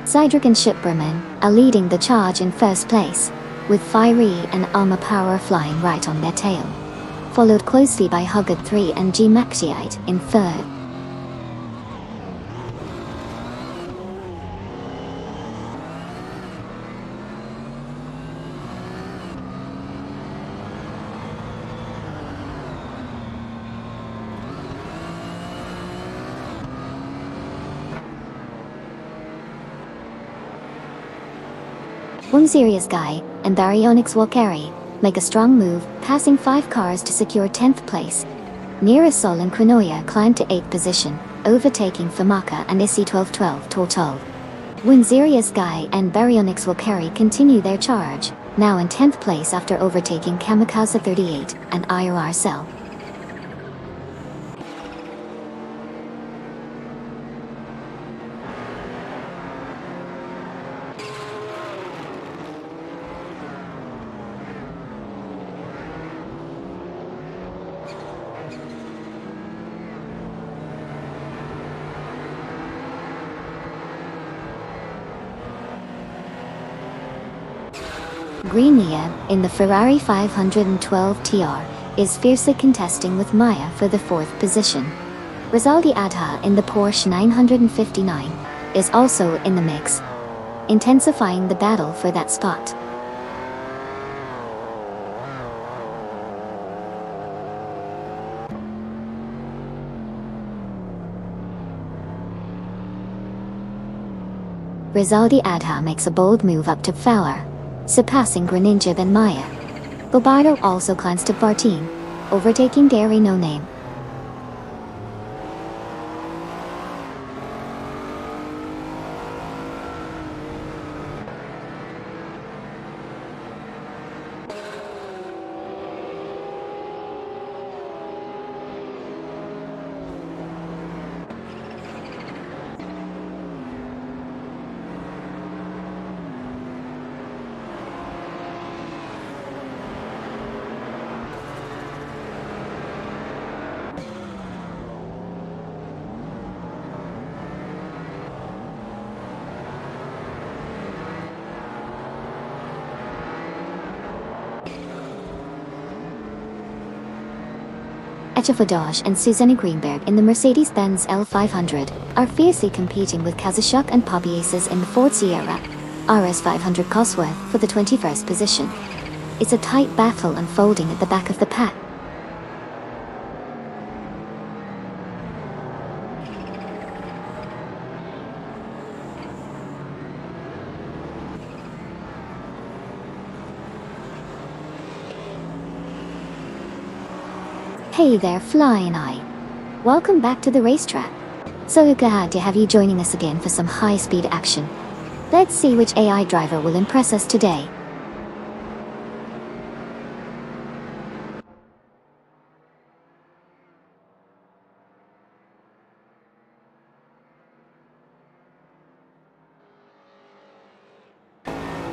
Zydrag and Schipperman are leading the charge in first place, with Fiery and Alma Power flying right on their tail, followed closely by Hugged 3 and G Maxiite in third. One Sirius Guy and Baryonyx Walkeri make a strong move, passing 5 cars to secure 10th place. Nearasol and Quinoya climb to 8th position, overtaking Famaka and Issy 1212 Total. One Sirius Guy and Baryonyx Walkeri continue their charge, now in 10th place after overtaking Kamikaze 38 and IRR Cell. Greenia, in the Ferrari 512 TR, is fiercely contesting with Maya for the 4th position. Rizaldi Adha in the Porsche 959 is also in the mix, intensifying the battle for that spot. Rizaldi Adha makes a bold move up to Fowler, surpassing Greninja and Maya. Bobardo also climbs to 14, overtaking Dairy No Name. Echefadage and Susanne Greenberg in the Mercedes-Benz L500 are fiercely competing with Kazushuk and Poppy Aces in the Ford Sierra RS500 Cosworth for the 21st position. It's a tight battle unfolding at the back of the pack. Hey there, Flying Eye. Welcome back to the racetrack. So glad to have you joining us again for some high-speed action. Let's see which AI driver will impress us today.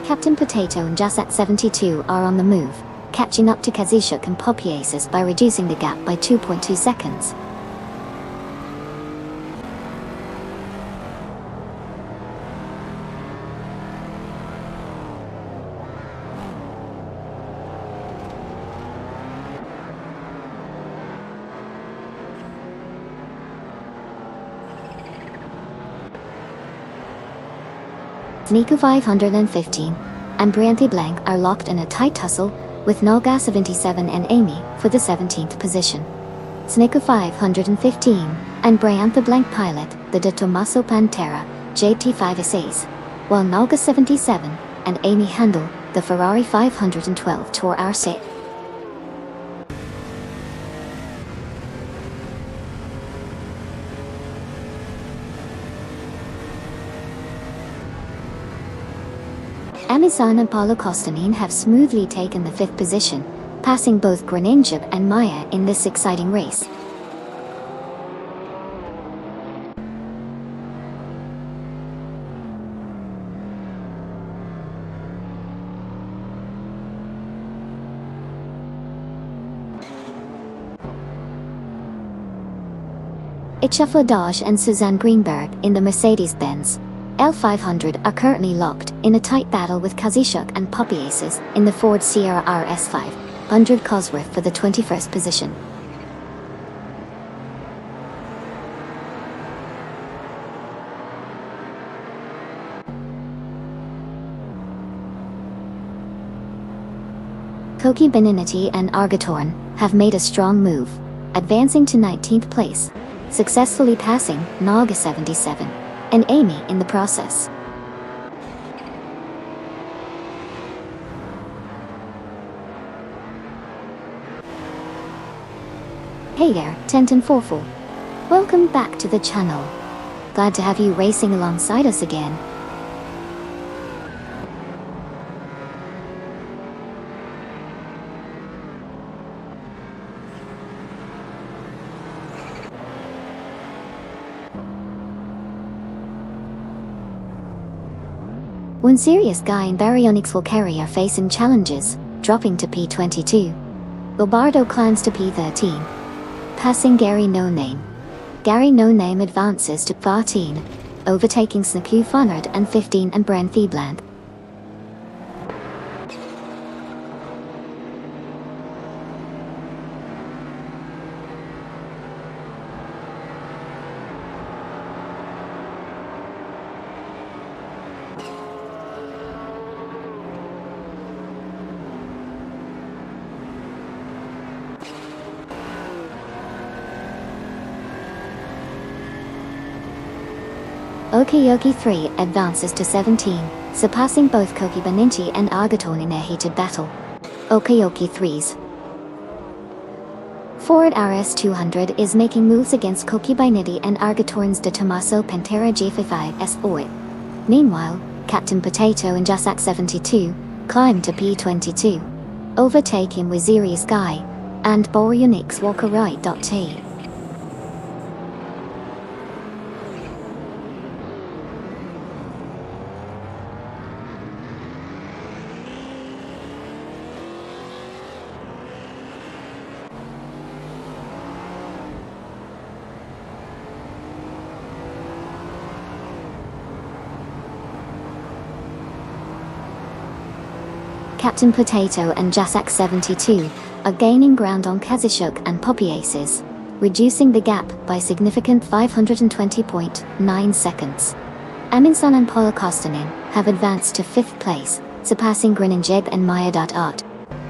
Captain Potato and Jassat72 are on the move, catching up to Kazushuk and Poppy Aces by reducing the gap by 2.2 seconds. Nico 515 and Brianthi Blank are locked in a tight tussle, with Nolga 77 and Amy for the 17th position. Sneko 515 and Briantha Blank pilot the De Tomaso Pantera JT5 essays, while Nolga 77 and Amy handle the Ferrari 512 Tour RC. Amazon and Paulo Costanin have smoothly taken the 5th position, passing both Greninja and Maya in this exciting race. Echefadage and Susanne Greenberg in the Mercedes-Benz L500 are currently locked in a tight battle with Kazishuk and Poppy Aces in the Ford Sierra RS500 Cosworth for the 21st position. Koki Beninity and Argatorn have made a strong move, advancing to 19th place, successfully passing Naga 77 and Amy in the process. Hey there, Tenton Forful. Welcome back to the channel. Glad to have you racing alongside us again. One serious guy and Baryonyx Walkeri are facing challenges, dropping to P22. Lobardo climbs to P13, passing Gary No Name. Gary No Name advances to 14, overtaking Snaku Funard and 15 and Bren Thiebland. Okiyoki 3 advances to 17, surpassing both Koki Beninti and Argaton in their heated battle. Okiyoki 3's Ford RS200 is making moves against Koki Beninti and Argatorn's De Tomaso Pantera G55 S8. Meanwhile, Captain Potato and Jasak 72 climb to P22, overtaking Waziri Sky and Baryonyx Walker Right.T. Captain Potato and Jasak 72 are gaining ground on Kazishuk and Poppy Aces, reducing the gap by significant 520.9 seconds. Aminsan and Polokostanin have advanced to 5th place, surpassing Grininjeb and Maya.Art.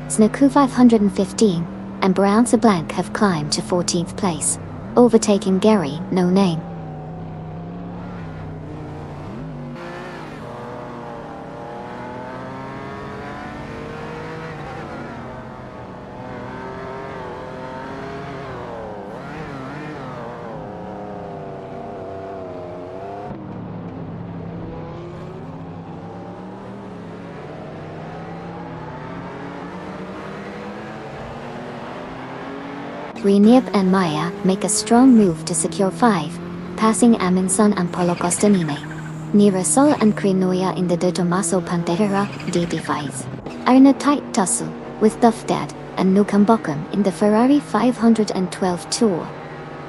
Snaku 515 and Brown Blank have climbed to 14th place, overtaking Gary No Name. Renib and Maya make a strong move to secure 5, passing Aminsan and Polokostanine. Nirasol and Krinoya in the De Tomaso Pantera DD5 are in a tight tussle with Duffdad and Nukambokum in the Ferrari 512 Tour.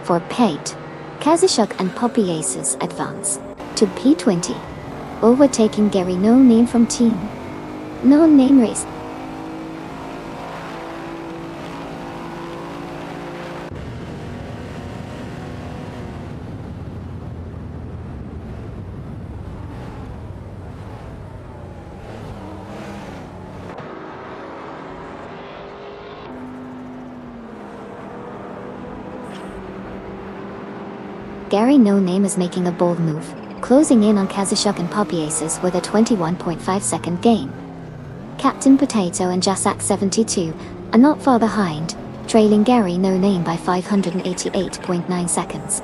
For Pate, Kazishuk and Poppy Aces advance to P20, overtaking Gary No Name from Team No Name Race. Gary No Name is making a bold move, closing in on Kazishuk and Poppy Aces with a 21.5 second gain. Captain Potato and Jasak 72 are not far behind, trailing Gary No Name by 588.9 seconds.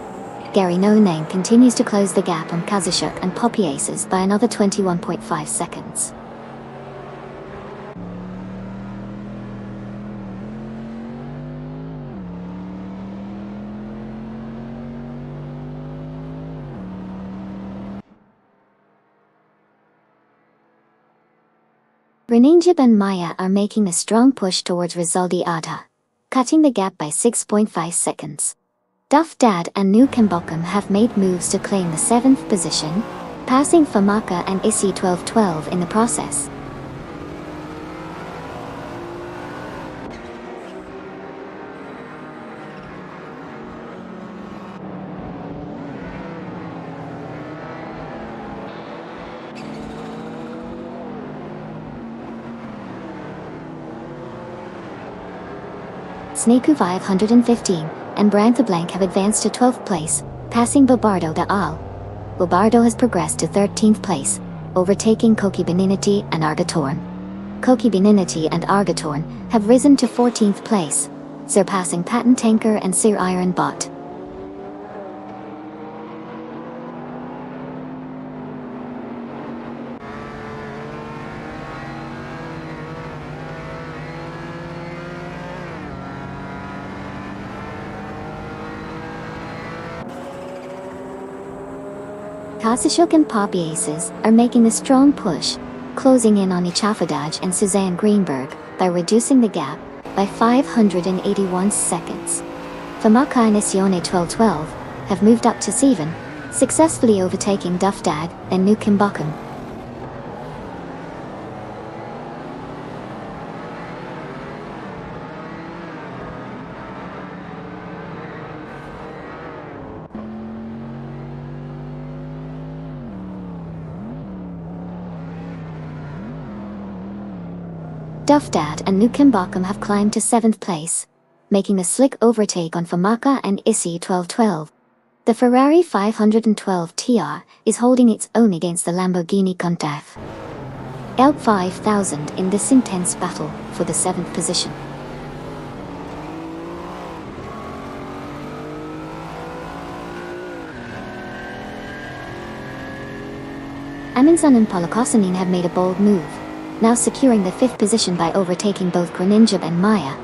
Gary No Name continues to close the gap on Kazishuk and Poppy Aces by another 21.5 seconds. Reningib and Maya are making a strong push towards Rizaldi Ada, cutting the gap by 6.5 seconds. Duff Dad and New Kimbokum have made moves to claim the 7th position, surpassing Famaka and Issy 1212 in the process. Snaku 515 and Brantha Blank have advanced to 12th place, passing Bobardo de Al. Bobardo has progressed to 13th place, overtaking Koki Beninity and Argatorn. Koki Beninity and Argatorn have risen to 14th place, surpassing Patent Tanker and Sir Iron Bot. Kasashuk and Poppy Aces are making a strong push, closing in on Ichafadaj and Suzanne Greenberg by reducing the gap by 581 seconds. Famaka and Isione 1212 have moved up to 7, successfully overtaking Duffdad and Nukimbakum. Duffdad and Nukimbakum have climbed to 7th place, making a slick overtake on Famaka and Issy 1212. The Ferrari 512 TR is holding its own against the Lamborghini Countach Elk 5000 in this intense battle for the 7th position. Amundsen and Polokosanin have made a bold move, now securing the 5th position by overtaking both Greninjab and Maya.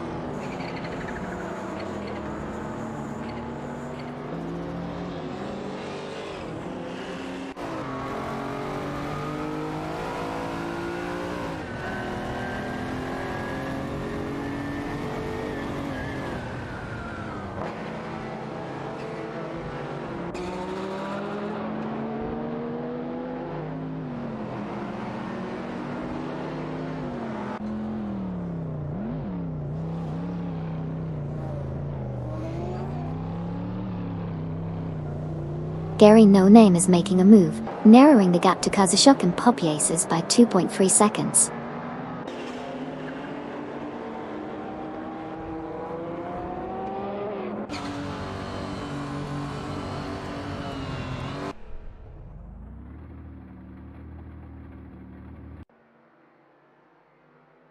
Gary No Name is making a move, narrowing the gap to Kazashuk and Poppy Aces by 2.3 seconds.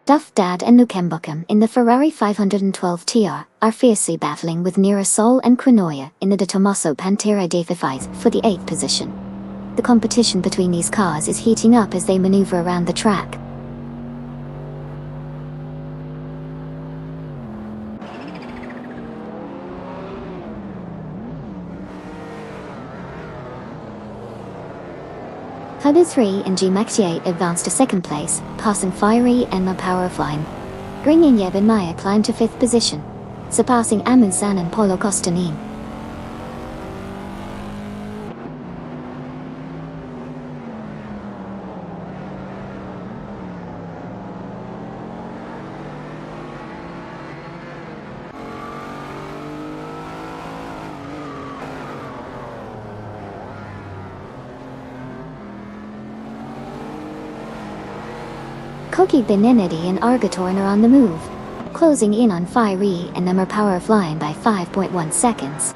Duffdad and Nukembukum in the Ferrari 512 TR are fiercely battling with Mirasol and Cronoia in the De Tomaso Pantera D5 for the 8th position. The competition between these cars is heating up as they maneuver around the track. Hudu 3 and G-Max 8 advanced to 2nd place, passing Fiery and the Power of Line. Gringyeb and Maya climbed to 5th position, surpassing Amundsen and Polo Kostanin. Koki Beninity and Argatorn are on the move, closing in on Fiery and Number Power Flying by 5.1 seconds.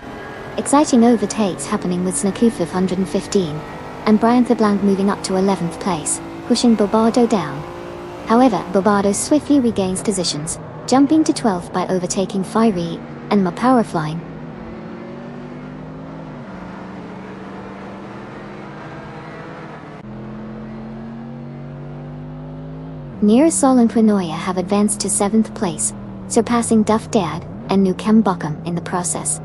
Exciting overtakes happening with Snaku 515, and Brian Blanc moving up to 11th place, pushing Bobardo down. However, Bobardo swiftly regains positions, jumping to 12th by overtaking Fiery and Ma Power Flying. Mirasol and Cronoia have advanced to 7th place, surpassing Duffdad and Nukembukum in the process.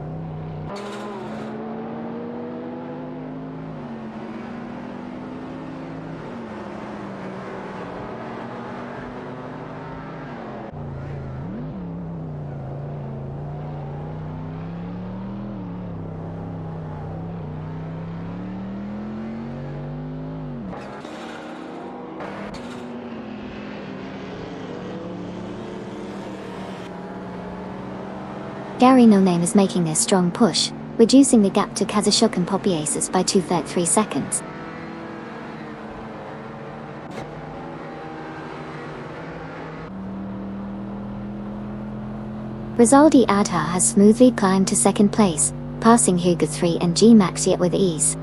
Gary No Name is making a strong push, reducing the gap to Kazushuk and Popiasis by 2.3 seconds. Rizaldi Adha has smoothly climbed to second place, passing Hugo 3 and G Max yet with ease.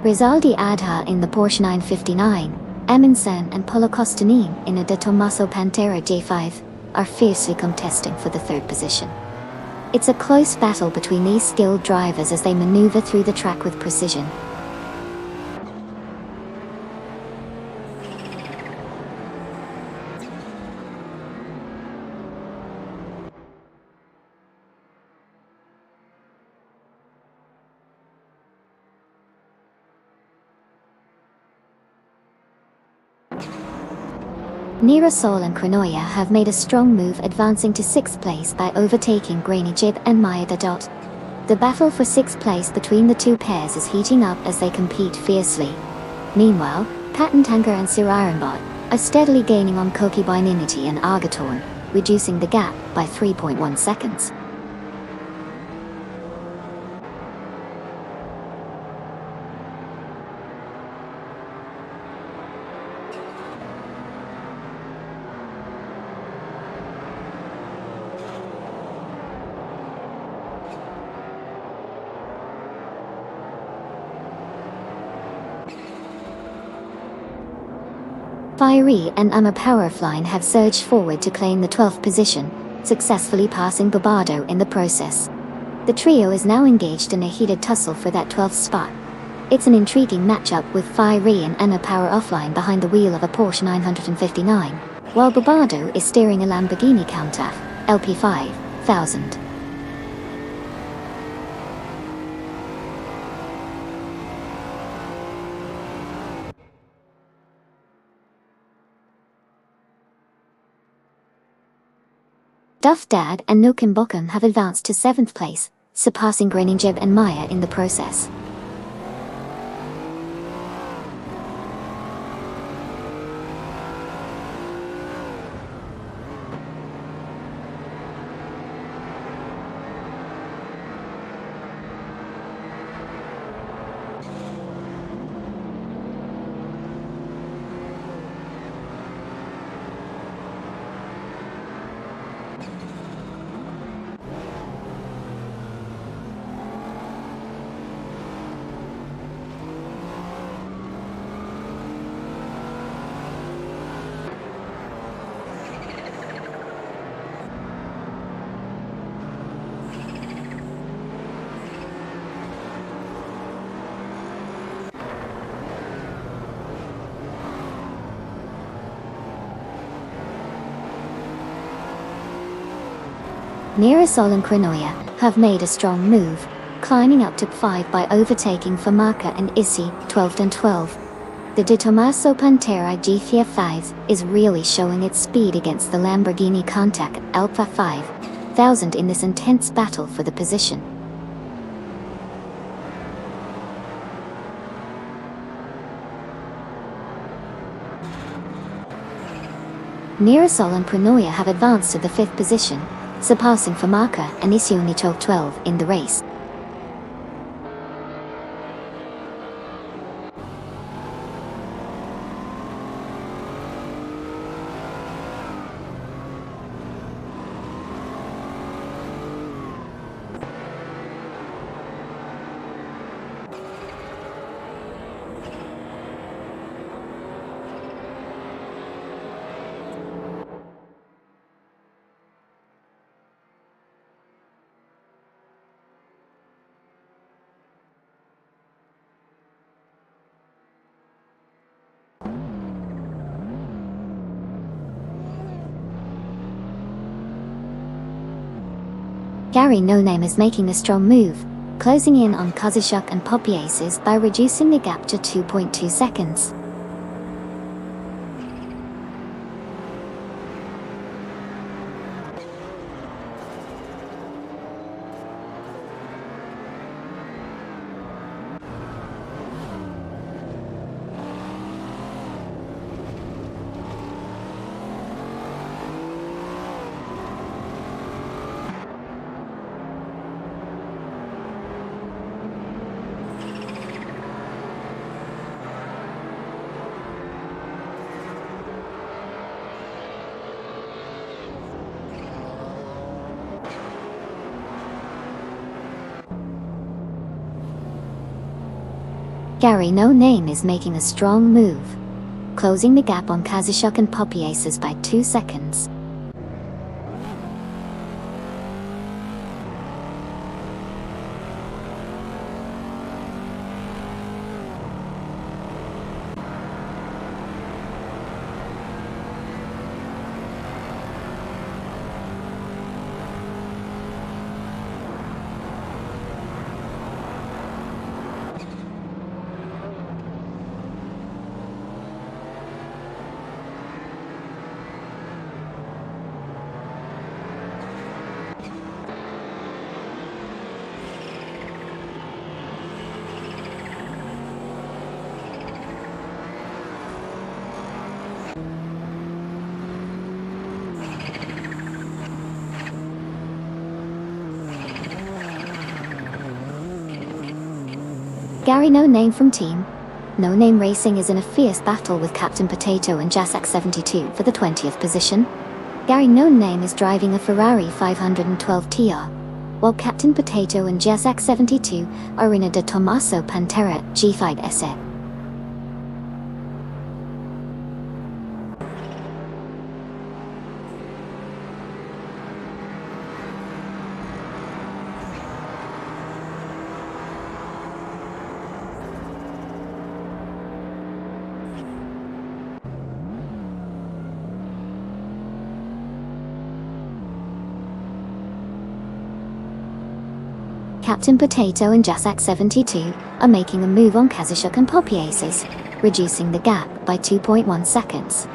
Rizaldi Adha in the Porsche 959, Eminson and Polo Costanin in a De Tomaso Pantera J5 are fiercely contesting for the third position. It's a close battle between these skilled drivers as they maneuver through the track with precision. Mirasol and Krenoya have made a strong move, advancing to 6th place by overtaking Granny Jib and Maya Dot. The battle for 6th place between the two pairs is heating up as they compete fiercely. Meanwhile, Patentanker and Sir Ironbot are steadily gaining on Koki Bininity and Argatorn, reducing the gap by 3.1 seconds. Fiery and Amma Powerfline have surged forward to claim the 12th position, successfully passing Bobado in the process. The trio is now engaged in a heated tussle for that 12th spot. It's an intriguing matchup with Fiery and Amma Power Offline behind the wheel of a Porsche 959, while Bobado is steering a Lamborghini Countach LP5000. Duff Dad and Nukim Bokum have advanced to 7th place, surpassing Greninjeb and Maya in the process. Mirasol and Krenoya have made a strong move, climbing up to 5 by overtaking Famaka and Issy, 12 and 12. The De Tomaso Pantera G5 is really showing its speed against the Lamborghini Countach Alpha 5000 in this intense battle for the position. Mirasol and Krenoya have advanced to the 5th position, surpassing Famaka and Isionichok 12 in the race. Gary No Name is making a strong move, closing in on Kozishuk and Popiaces by reducing the gap to 2.2 seconds. Gary No Name is making a strong move, closing the gap on Kozishuk and Popiaces by 2 seconds. Gary No Name from Team No Name Racing is in a fierce battle with Captain Potato and Jasak 72 for the 20th position. Gary No Name is driving a Ferrari 512 TR, while Captain Potato and Jasak 72 are in a De Tomaso Pantera G5 SE. Captain Potato and Jasak 72 are making a move on Kozishuk and Popiaces, reducing the gap by 2.1 seconds.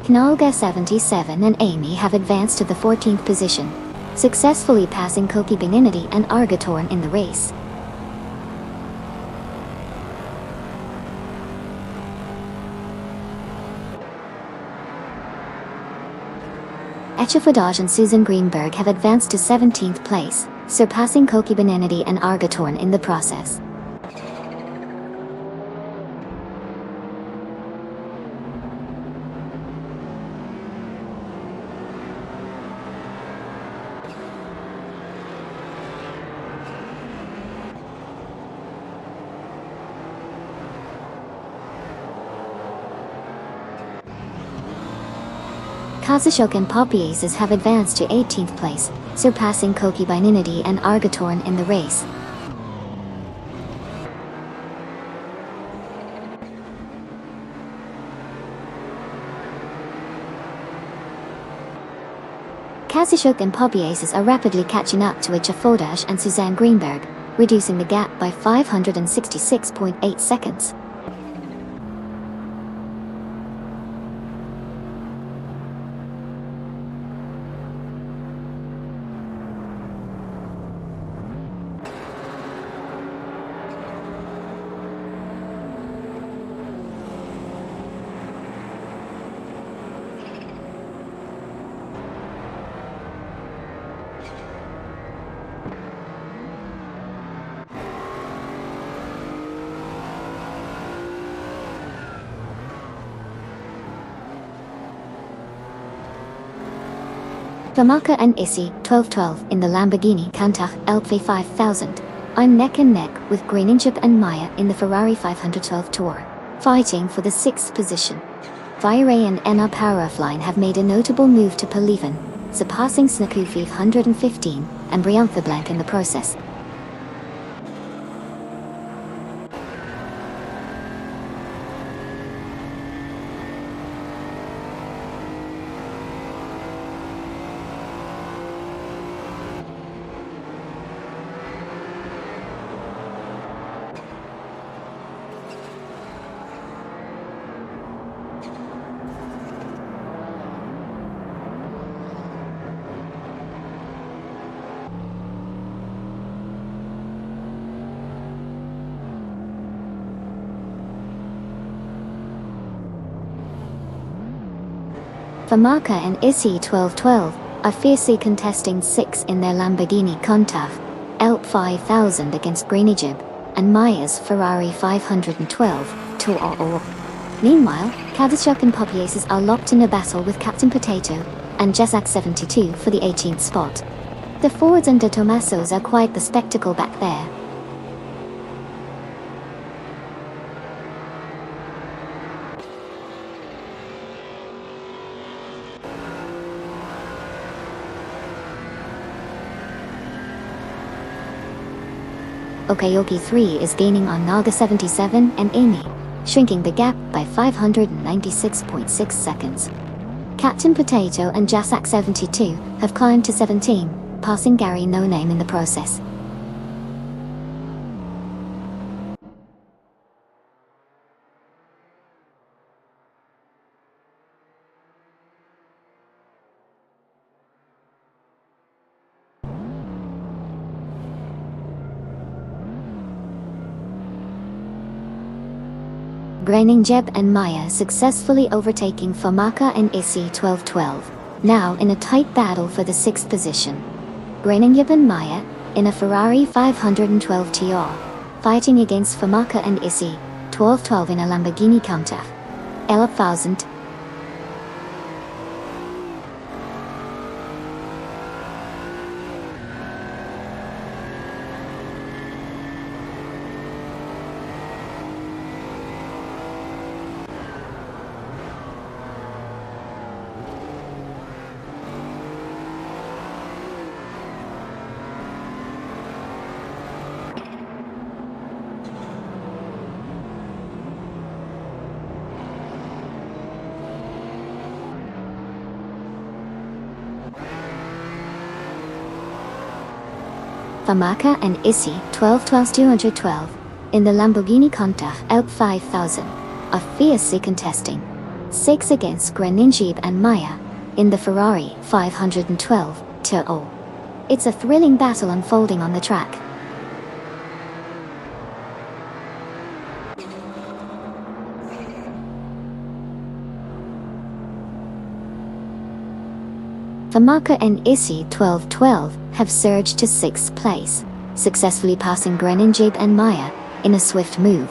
Knolga 77 and Amy have advanced to the 14th position, successfully passing Koki Beninity and Argatorn in the race. Echefudage and Susan Greenberg have advanced to 17th place, surpassing Koki Beninity and Argatorn in the process. Kozishuk and Popiaces have advanced to 18th place, surpassing Koki Beninity and Argatorn in the race. Kozishuk and Popiaces are rapidly catching up to Echefudage and Suzanne Greenberg, reducing the gap by 566.8 seconds. Famaka and Issy, 1212, in the Lamborghini Countach LP 5000, are neck and neck with Greeninchip and Maya in the Ferrari 512 Tour, fighting for the 6th position. Vire and Enna Powerfline have made a notable move to Pelivan, surpassing Snaku 515 and Briantha Blank in the process. Famaka and Issy 1212 are fiercely contesting 6 in their Lamborghini Countach LP5000 against Greenijib and Maya's Ferrari 512 200. Meanwhile, Kavachuk and Popiaces are locked in a battle with Captain Potato and Jesak 72 for the 18th spot. The Fords and De Tomasos are quite the spectacle back there. Okayoki 3 is gaining on Naga 77 and Amy, shrinking the gap by 596.6 seconds. Captain Potato and Jasak 72 have climbed to 17, passing Gary No Name in the process. Greenijib and Maya successfully overtaking Famaka and Issy 1212, now in a tight battle for the 6th position. Greenijib and Maya, in a Ferrari 512 TR, fighting against Famaka and Issy 1212 in a Lamborghini Countach L1000. Famaka and Issy 1212 in the Lamborghini Countach LP5000 are fiercely contesting 6 against Greenijib and Maya in the Ferrari 512 200. It's a thrilling battle unfolding on the track. Famaka and Issy 1212 have surged to 6th place, successfully passing Greenijib and Maya in a swift move.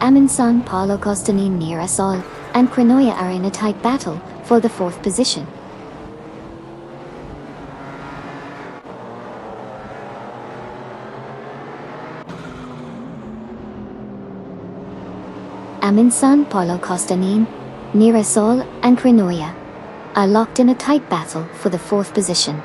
Aminson, Paulo Costanin near Estoril, and Crenoia are in a tight battle for the 4th position. Aminson, Paulo Costanin, near Estoril, and Crenoia are locked in a tight battle for the 4th position.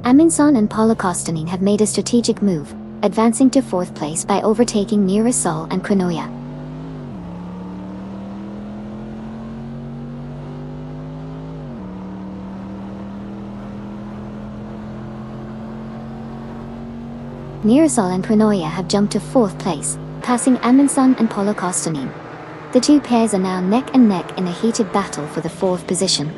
Aminson and Paulo Costanin have made a strategic move, advancing to 4th place by overtaking near Estoril and Crenoia. Near Estoril and Crenoia have jumped to 4th place, passing Aminson and Paulo Costanin. The two pairs are now neck and neck in a heated battle for the 4th position.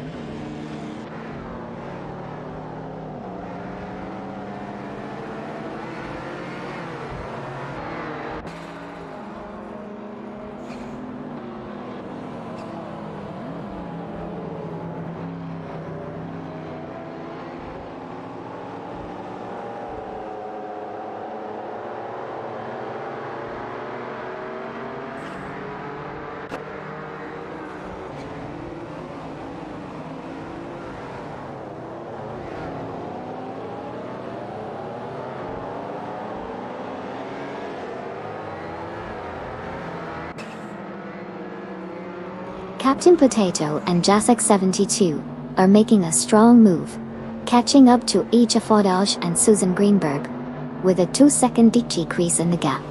Captain Potato and Jasek 72 are making a strong move, catching up to Icha Fodaj and Susan Greenberg, with a 2-second decrease in the gap.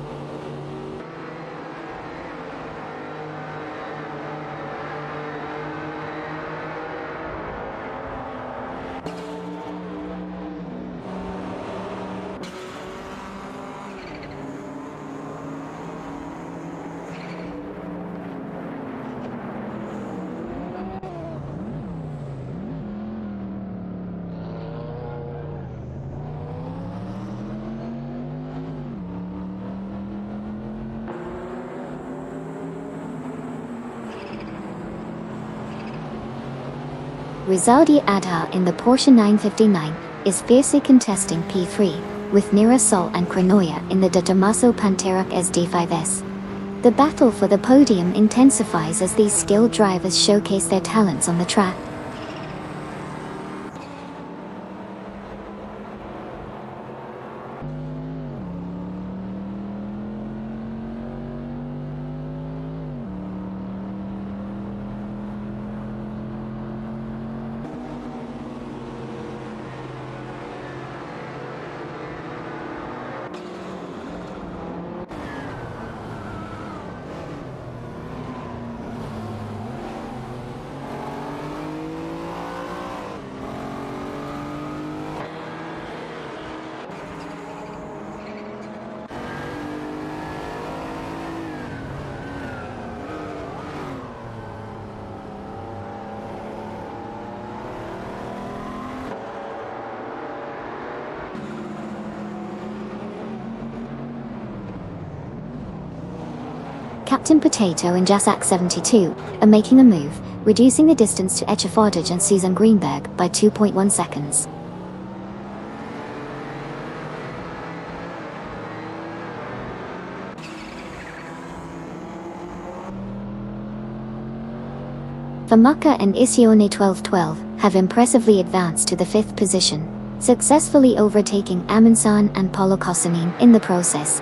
Rizaldi Adha in the Porsche 959 is fiercely contesting P3, with Nira Sol and Cronoia in the De Tomaso Panterac SD5S. The battle for the podium intensifies as these skilled drivers showcase their talents on the track. Captain Potato and Jasak 72 are making a move, reducing the distance to Echefordage and Susan Greenberg by 2.1 seconds. Famaka and Isione 1212 have impressively advanced to the 5th position, successfully overtaking Amundsen and Paulo Kosanin in the process.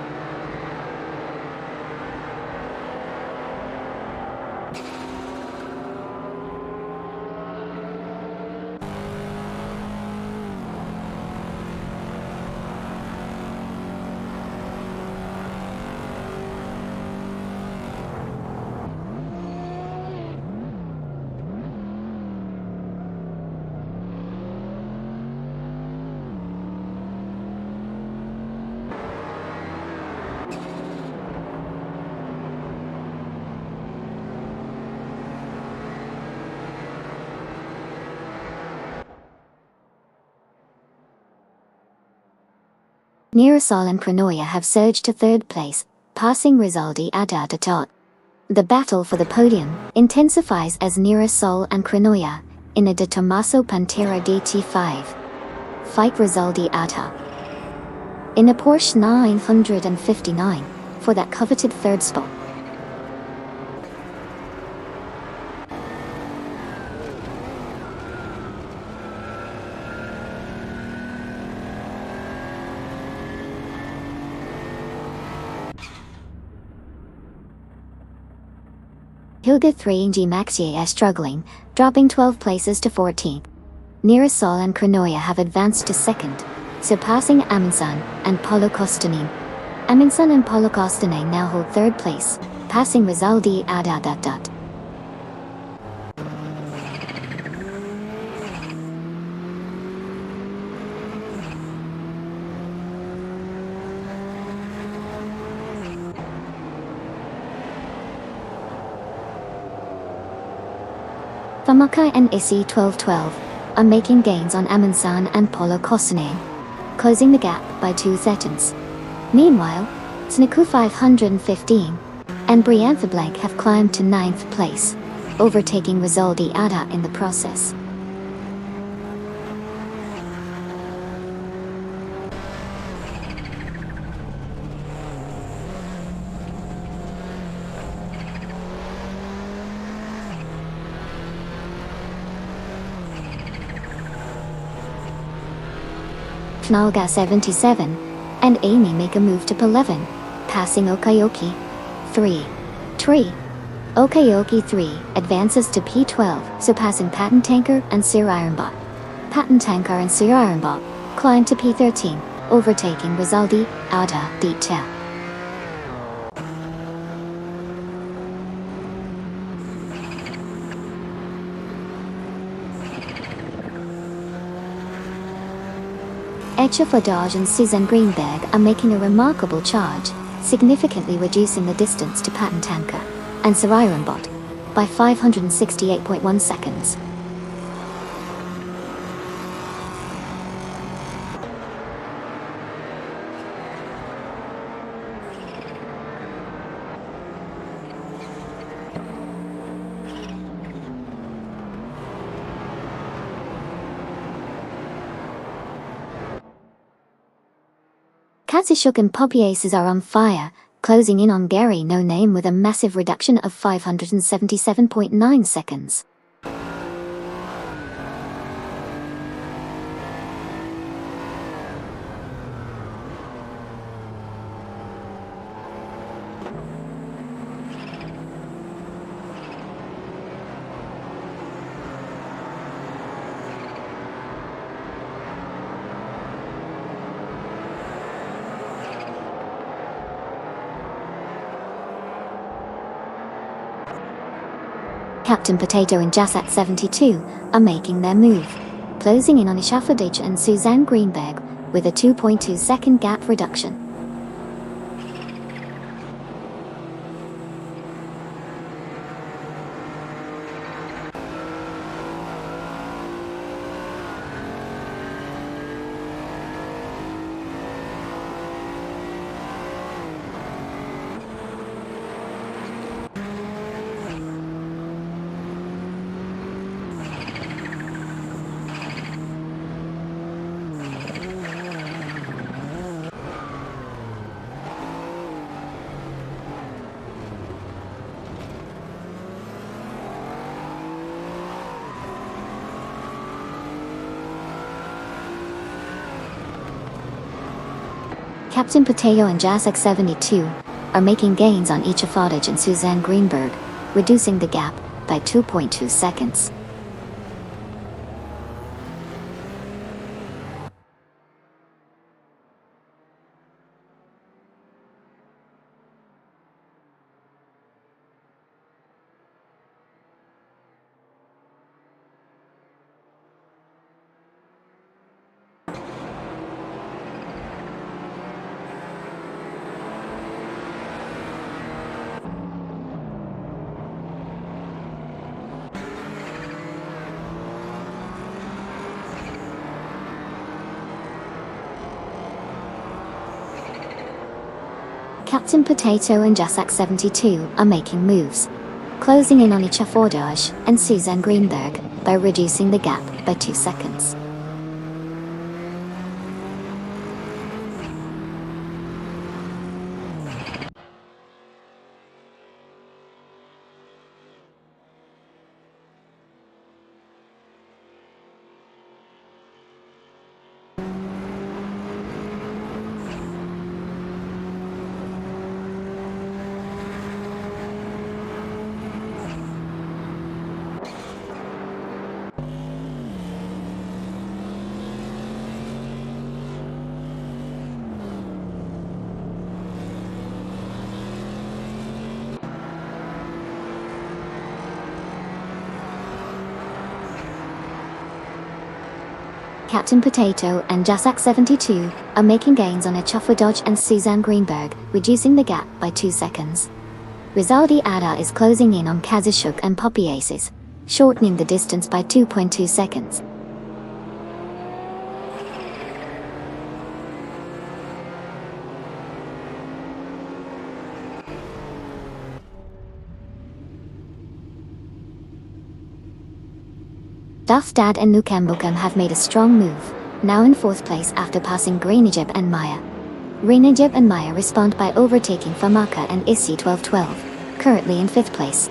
Nirasol and Cronoia have surged to 3rd place, passing Rizaldi Adha. The battle for the podium intensifies as Nirasol and Cronoia, in a De Tomaso Pantera DT5, fight Rizaldi Adha in a Porsche 959 for that coveted 3rd spot. Hilda 3G Maxie is struggling, dropping 12 places to 14th. Nirasol and Cronoia have advanced to 2nd, surpassing Amundsen and Paulo Kostanin. Amundsen and Paulo Kostanin now hold 3rd place, passing Rizaldi Adha. Famaka and Isi 1212 are making gains on Amundsen and Paulo Kosanin, closing the gap by 2 seconds. Meanwhile, Sniku 515 and Briantha Blank have climbed to 9th place, overtaking Rizaldi Adha in the process. Knalga 77 and Amy make a move to P11, passing Okayoki 3. Okayoki 3 advances to P12, surpassing Patent Tanker and Sir Ironbot. Patent Tanker and Sir Ironbot climb to P13, overtaking Rizaldi Adha. Echefordage and Susan Greenberg are making a remarkable charge, significantly reducing the distance to Patent Tanker and Sir Ironbot by 568.1 seconds. Kazushuk and Poppy Aces are on fire, closing in on Gary No Name with a massive reduction of 577.9 seconds. Captain Potato and Jasak 72 are making their move, closing in on Ishafodich and Suzanne Greenberg with a 2.2 second gap reduction. Captain Potato and Jasak 72 are making gains on each Fodage and Suzanne Greenberg, reducing the gap by 2.2 seconds. Captain Potato and Jasak 72 are making moves, closing in on Icha Fordage and Suzanne Greenberg by reducing the gap by 2 seconds. Captain Potato and Jasak 72 are making gains on Echafododge and Suzanne Greenberg, reducing the gap by 2 seconds. Rizaldi Ada is closing in on Kazushuk and Poppy Aces, shortening the distance by 2.2 seconds. Duff Dad and Nukembukam have made a strong move, now in 4th place after passing Greenijib and Maya. Greenijib and Maya respond by overtaking Famaka and Issy 1212, currently in 5th place.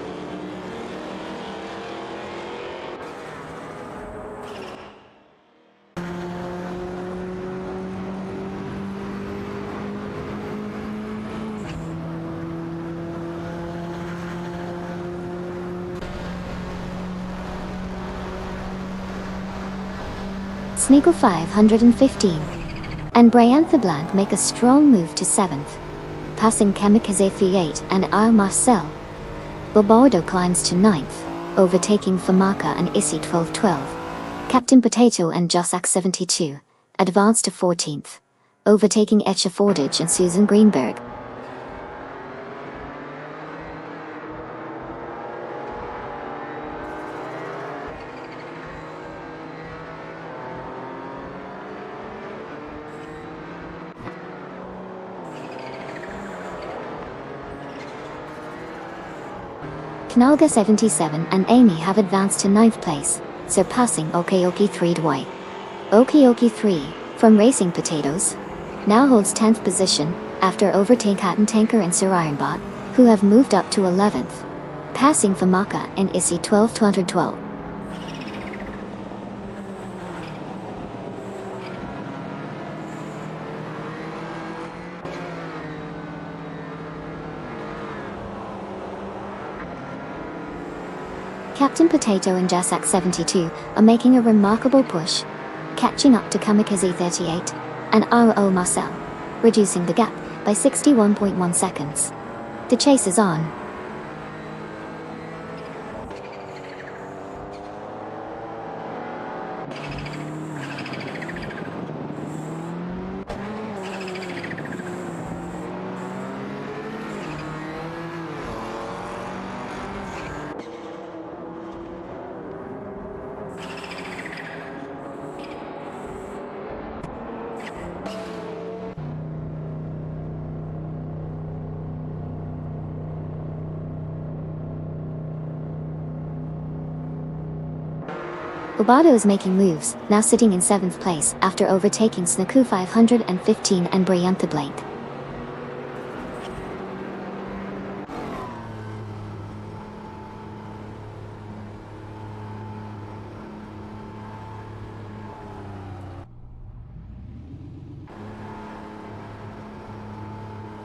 Sneagle 515 and Briantha Blanc make a strong move to 7th, passing Kamikaze 38 and Al Marcel. Bobordo climbs to 9th, overtaking Famaka and Issy 1212. Captain Potato and Jasak 72 advance to 14th, overtaking Etcha Fordage and Susan Greenberg. Knalga 77 and Amy have advanced to 9th place, surpassing Okeoki 3 Dwight. Okeoki 3, from Racing Potatoes, now holds 10th position, after overtaking Cotton Tanker and Sir Ironbot, who have moved up to 11th, passing Famaka and Issy 12-212. Captain Potato and Jasak 72 are making a remarkable push, catching up to Kamikaze 38 and RO Marcel, reducing the gap by 61.1 seconds. The chase is on. Obado is making moves, now sitting in 7th place after overtaking Snaku 515 and Briantha Blake.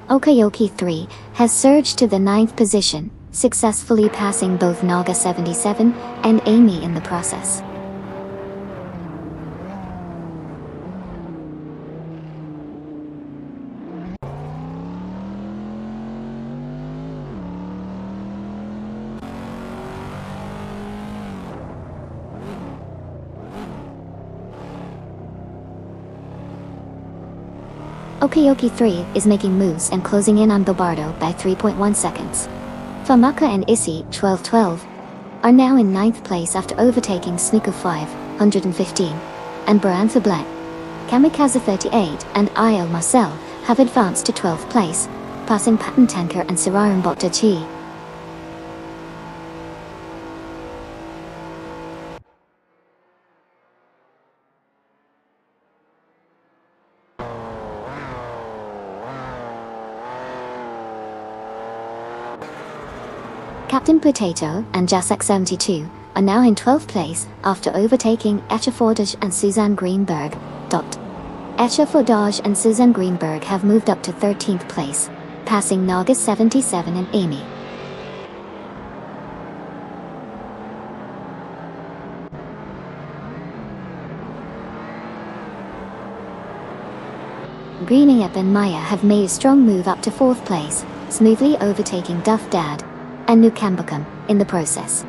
Okayoki 3 has surged to the 9th position, successfully passing both Naga 77 and Amy in the process. Okayoki 3 is making moves and closing in on Bobardo by 3.1 seconds. Famaka and Issy 12-12 are now in 9th place after overtaking Snuka 515 and Barantha Black. Kamikaze 38 and IL Marcel have advanced to 12th place, passing Patton Tanker and Siraran Botdachi. Captain Potato and Jasak 72 are now in 12th place after overtaking Echafordage and Suzanne Greenberg. Echafordage and Suzanne Greenberg have moved up to 13th place, passing Naga 77 and Amy. Greenup and Maya have made a strong move up to 4th place, smoothly overtaking Duff Dad and Nukambakam in the process.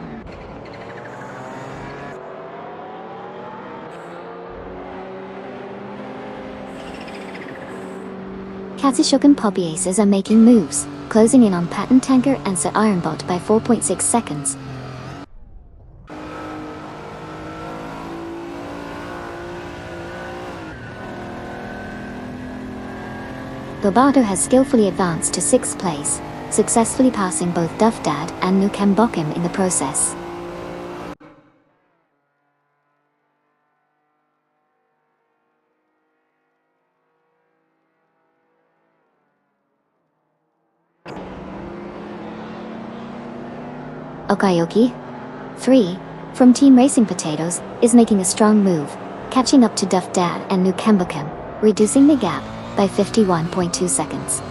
Kazishuk and Poppy Aces are making moves, closing in on Patton Tanker and Sir Ironbot by 4.6 seconds. Bobardo has skillfully advanced to 6th place, successfully passing both Duff Dad and Nukambakam in the process. Okayoki 3 from Team Racing Potatoes is making a strong move, catching up to Duff Dad and Nukambakam, reducing the gap by 51.2 seconds.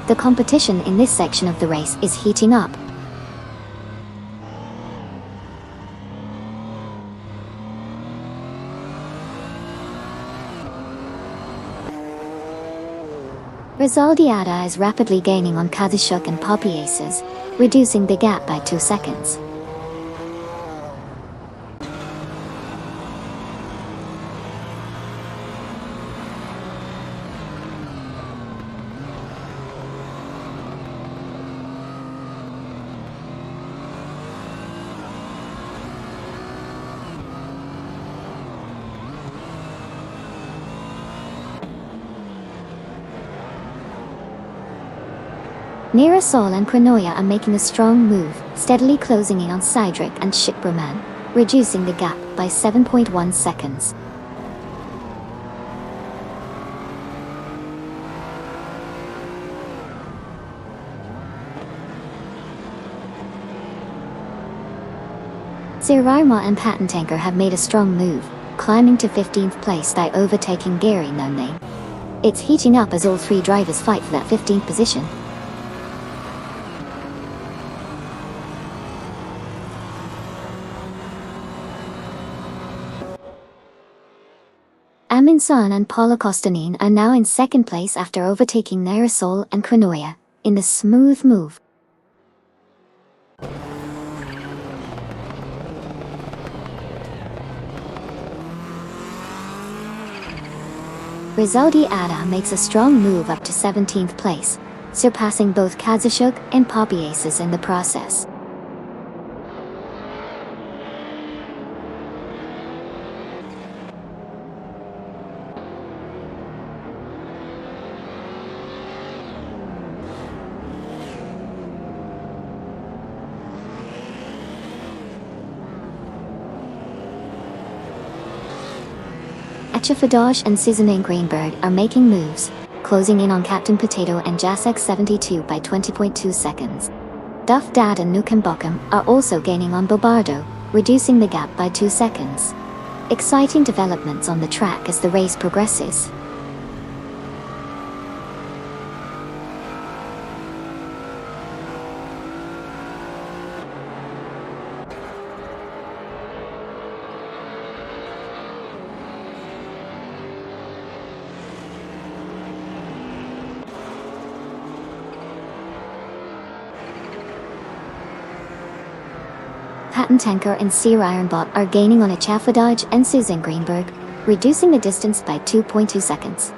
The competition in this section of the race is heating up. Rizaldiada is rapidly gaining on Kazishuk and Poppy Aces, reducing the gap by 2 seconds. Mirasol and Kranoya are making a strong move, steadily closing in on Cydric and Shikraman, reducing the gap by 7.1 seconds. Sirarma and Patentanker have made a strong move, climbing to 15th place by overtaking Gary No Name. It's heating up as all three drivers fight for that 15th position. Aminsan and Paolo Costanin are now in second place after overtaking Nerasol and Cronoia in the smooth move. Rizaldi Ada makes a strong move up to 17th place, surpassing both Kazushuk and Poppy Aces in the process. Fadaj and Susan Greenberg are making moves, closing in on Captain Potato and Jasek 72 by 20.2 seconds. Duff Dad and Nukem Bokum are also gaining on Bobardo, reducing the gap by 2 seconds. Exciting developments on the track as the race progresses. Patentanker and Sear Ironbot are gaining on Achafadaj and Susan Greenberg, reducing the distance by 2.2 seconds.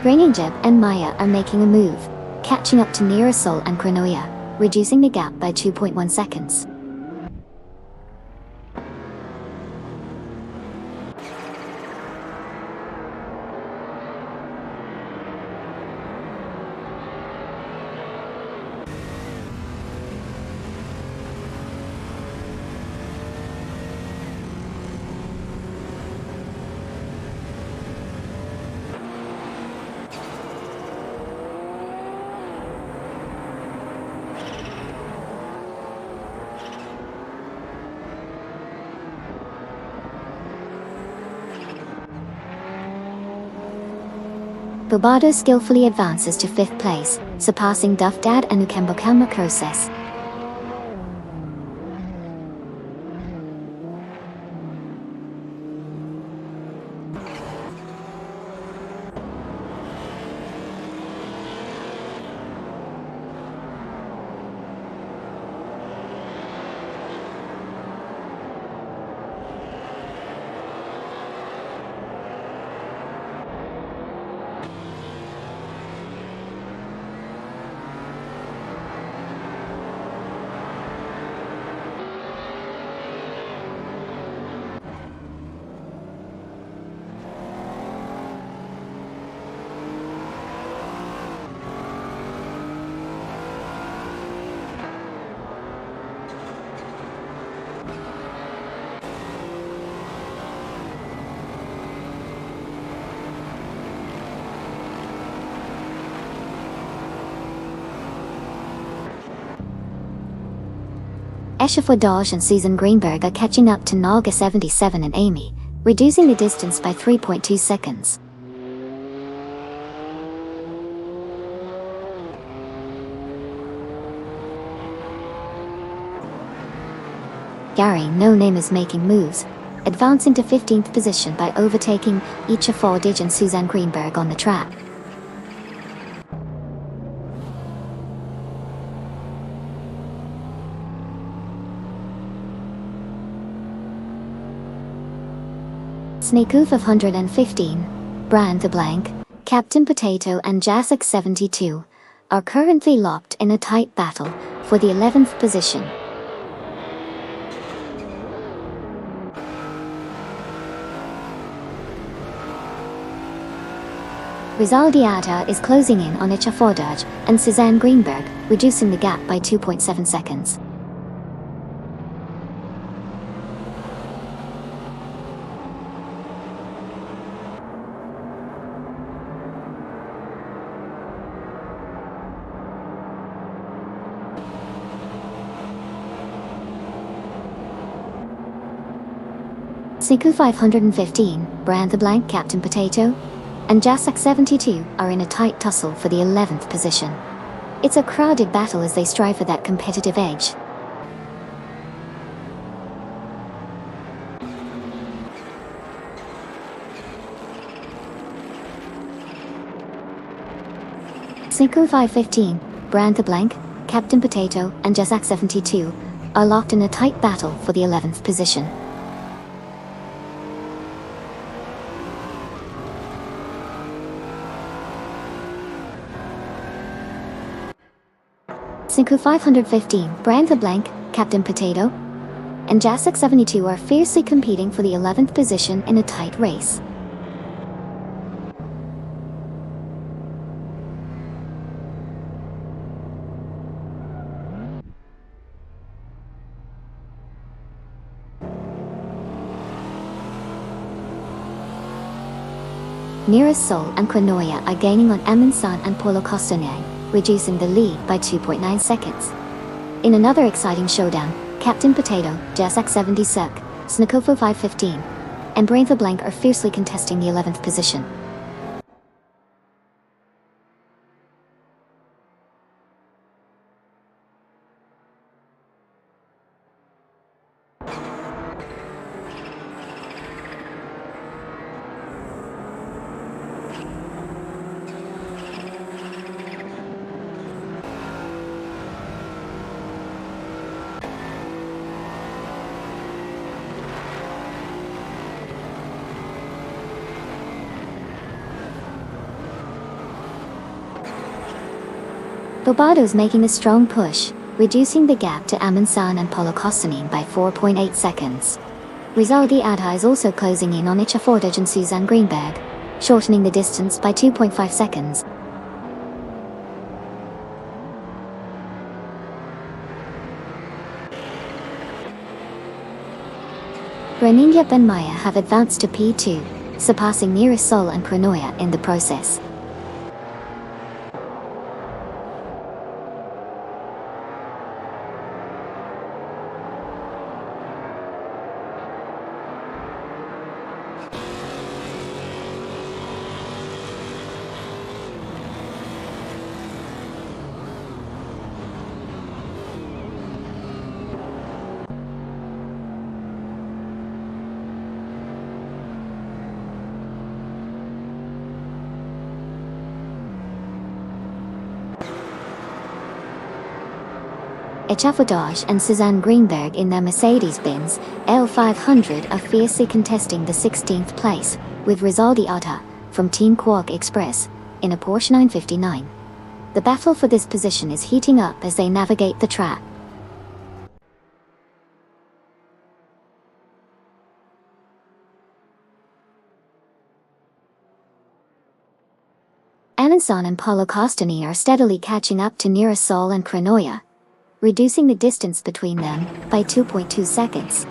Graininjeb and Maya are making a move, catching up to Nerasol and Cronoia, reducing the gap by 2.1 seconds. Bobado skillfully advances to 5th place, surpassing Duff Dad and Ukembokama Kurses. Eshafodaj and Susan Greenberg are catching up to Naga 77 and Amy, reducing the distance by 3.2 seconds. Gary No Name is making moves, advancing to 15th position by overtaking Eshafodaj and Susan Greenberg on the track. Snakoof of 115, Brand the Blank, Captain Potato and Jasek 72 are currently locked in a tight battle for the 11th position. Rizaldiata is closing in on Echafodaj and Suzanne Greenberg, reducing the gap by 2.7 seconds. Siku 515, Brand the Blank Captain Potato, and Jasak 72 are in a tight tussle for the 11th position. It's a crowded battle as they strive for that competitive edge. Siku 515, Brand the Blank, Captain Potato, and Jasak 72 are locked in a tight battle for the 11th position. Siku 515, Brand the Blank, Captain Potato, and Jasak 72 are fiercely competing for the 11th position in a tight race. Nearest Sol and Cronoia are gaining on Amundsen and Polo Costonier, reducing the lead by 2.9 seconds. In another exciting showdown, Captain Potato, Jasak 70 Cirque, Snakofo 515, and Brave the Blank are fiercely contesting the 11th position. Bobado's making a strong push, reducing the gap to Amundsen and Polo Costonier by 4.8 seconds. Rizaldi Adha is also closing in on Ichafortage and Suzanne Greenberg, shortening the distance by 2.5 seconds. Groninga and Maya have advanced to P2, surpassing Nearest Sol and Cronoia in the process. Echafaudage and Suzanne Greenberg in their Mercedes-Benz L500 are fiercely contesting the 16th place, with Rizaldi Adha, from Team Quark Express, in a Porsche 959. The battle for this position is heating up as they navigate the track. Amundsen and Polo Costonier are steadily catching up to Nearest Sol and Cronoia, reducing the distance between them by 2.2 seconds.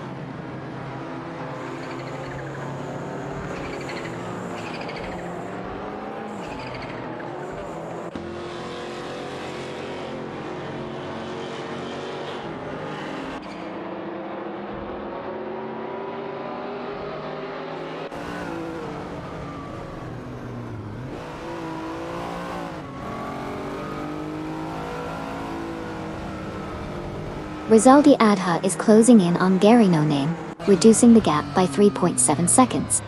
Rizaldi Adha is closing in on Gary No Name, reducing the gap by 3.7 seconds.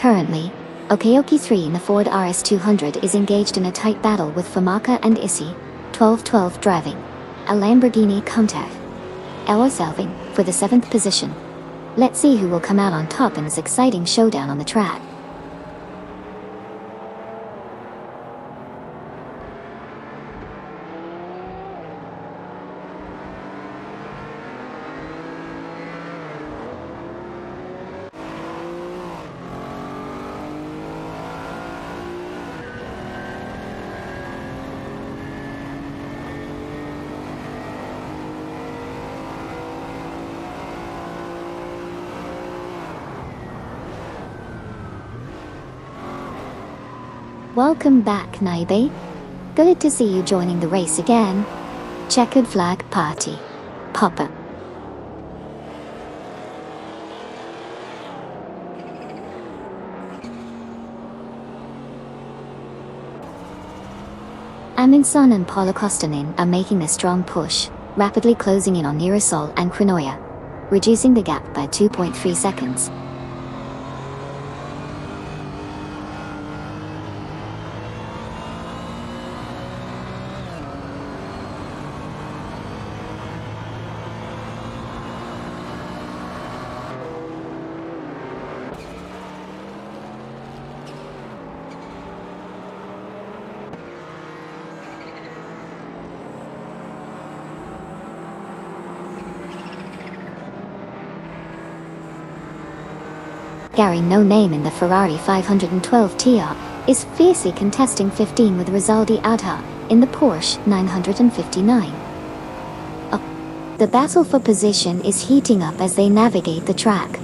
Currently, Okayoki 3 in the Ford RS200 is engaged in a tight battle with Famaka and Issy, 1212 driving a Lamborghini Countach. Salving for the 7th position. Let's see who will come out on top in this exciting showdown on the track. Welcome back, Naibe. Good to see you joining the race again. Checkered flag party. Papa. Amundsen and Paolo Kostanin are making a strong push, rapidly closing in on Mirasol and Crinoia, reducing the gap by 2.3 seconds. Gary No Name in the Ferrari 512 TR is fiercely contesting 15 with Rizaldi Adha in the Porsche 959. The battle for position is heating up as they navigate the track.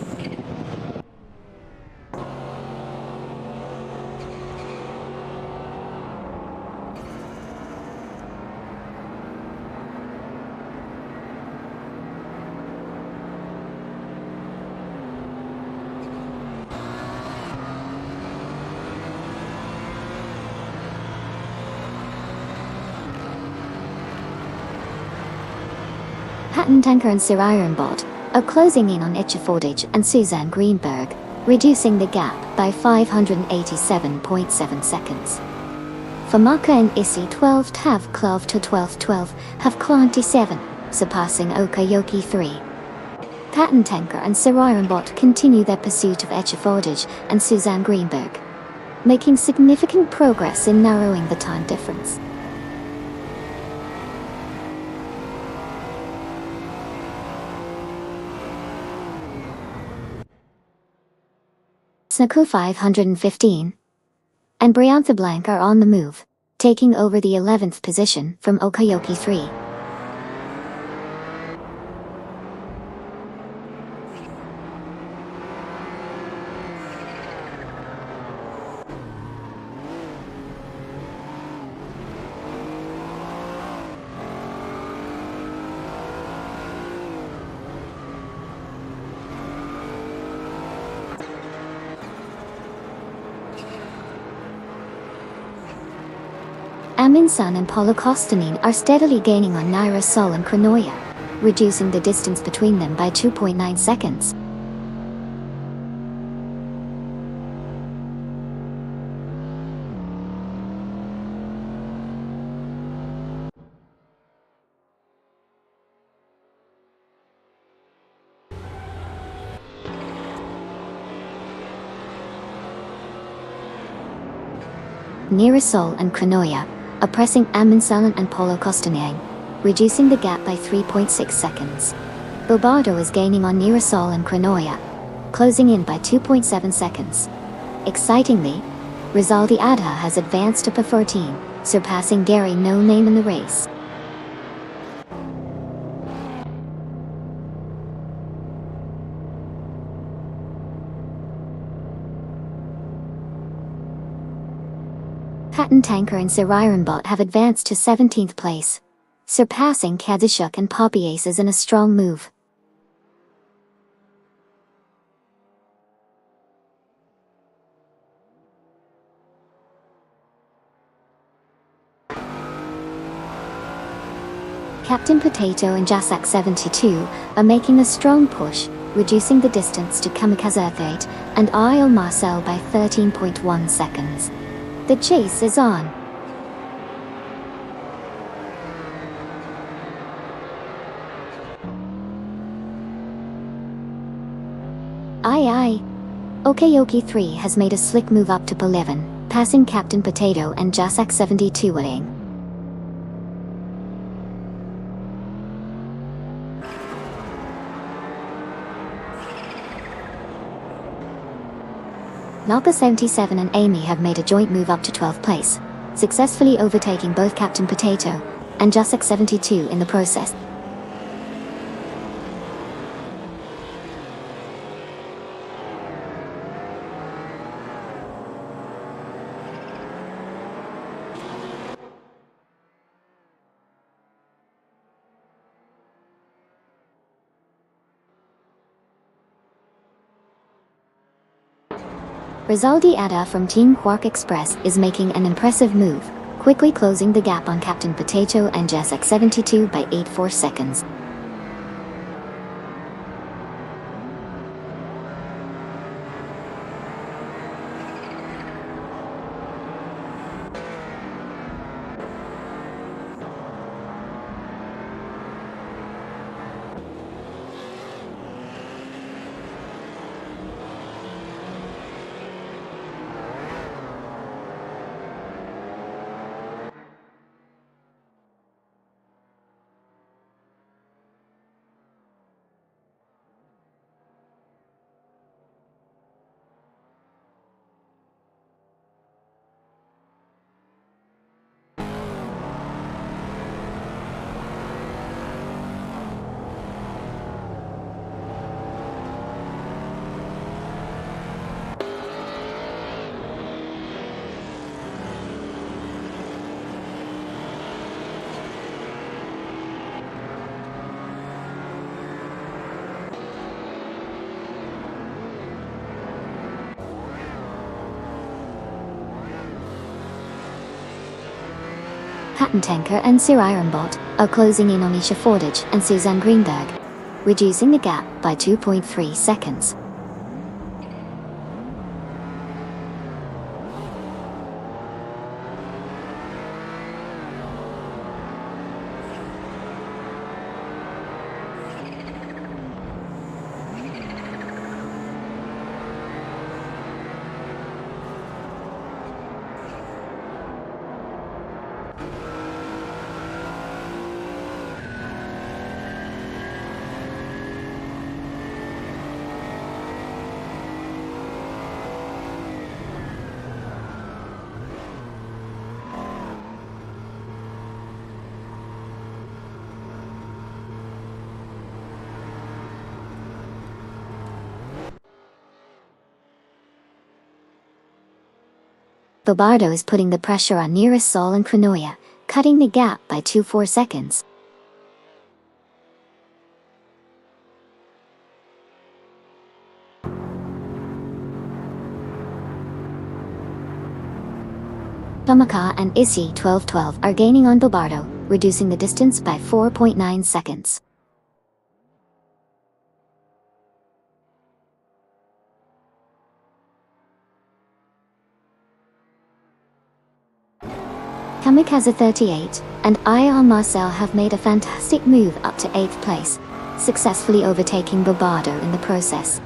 Tanker and Sir Ironbot are closing in on Etchefordage and Suzanne Greenberg, reducing the gap by 587.7 seconds. Famaka and Issy 12 have 12 to 12 have 27, surpassing Okayoki 3. Tanker and Sir Ironbot continue their pursuit of Etchefordage and Suzanne Greenberg, making significant progress in narrowing the time difference. Snaku 515 and Briantha Blank are on the move, taking over the 11th position from Okayoki 3. Amundsen and Paolo Kostanin are steadily gaining on Naira Sol and Crinoia, reducing the distance between them by 2.9 seconds. Mirasol and Crinoia are pressing Amundsen and Paolo Kostanin, reducing the gap by 3.6 seconds. Bobardo is gaining on Mirasol and Crinoia, closing in by 2.7 seconds. Excitingly, Rizaldi Adha has advanced to P14, surpassing Gary No Name in the race. Tanker and Sir Ironbot have advanced to 17th place, surpassing Kadishuk and Poppy Aces in a strong move. Captain Potato and Jasak 72 are making a strong push, reducing the distance to Kamikaze 8 and Isle Marcel by 13.1 seconds. The chase is on. Aye. Okayoki 3 has made a slick move up to P11, passing Captain Potato and Jasak 72 weighing. Nalpa 77 and Amy have made a joint move up to 12th place, successfully overtaking both Captain Potato and Jasak 72 in the process. Rizaldi Ada from Team Quark Express is making an impressive move, quickly closing the gap on Captain Potato and Jessic 72 by 8.4 seconds. Patent Tanker and Sir Ironbot are closing in on Isha Fordage and Suzanne Greenberg, reducing the gap by 2.3 seconds. Bobardo is putting the pressure on nearest Sol and Cronoia, cutting the gap by 2.4 seconds. Tomaka and Issy 1212 are gaining on Bobardo, reducing the distance by 4.9 seconds. Kamikaze 38 and Ion Marcel have made a fantastic move up to 8th place, successfully overtaking Bobardo in the process.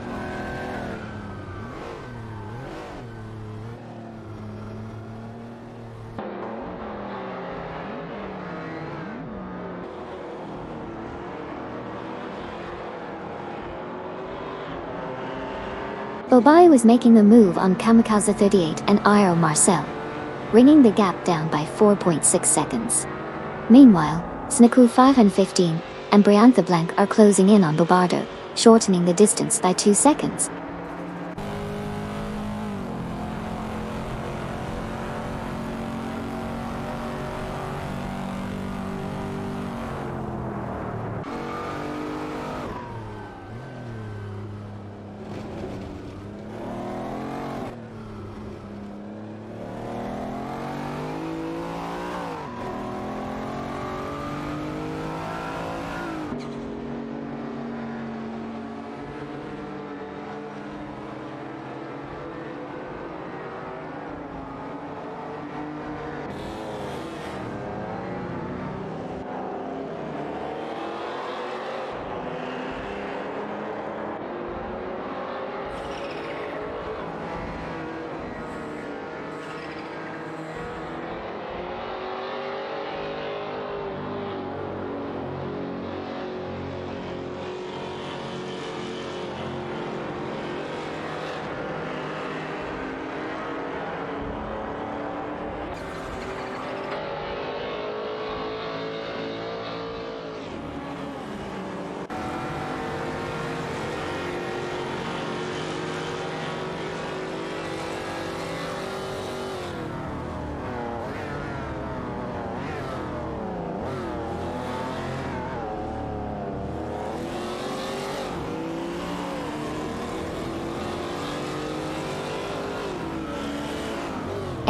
Bobai was making a move on Kamikaze 38 and Ion Marcel, bringing the gap down by 4.6 seconds. Meanwhile, Snaku 515 and Briantha Blank are closing in on Bobardo, shortening the distance by 2 seconds.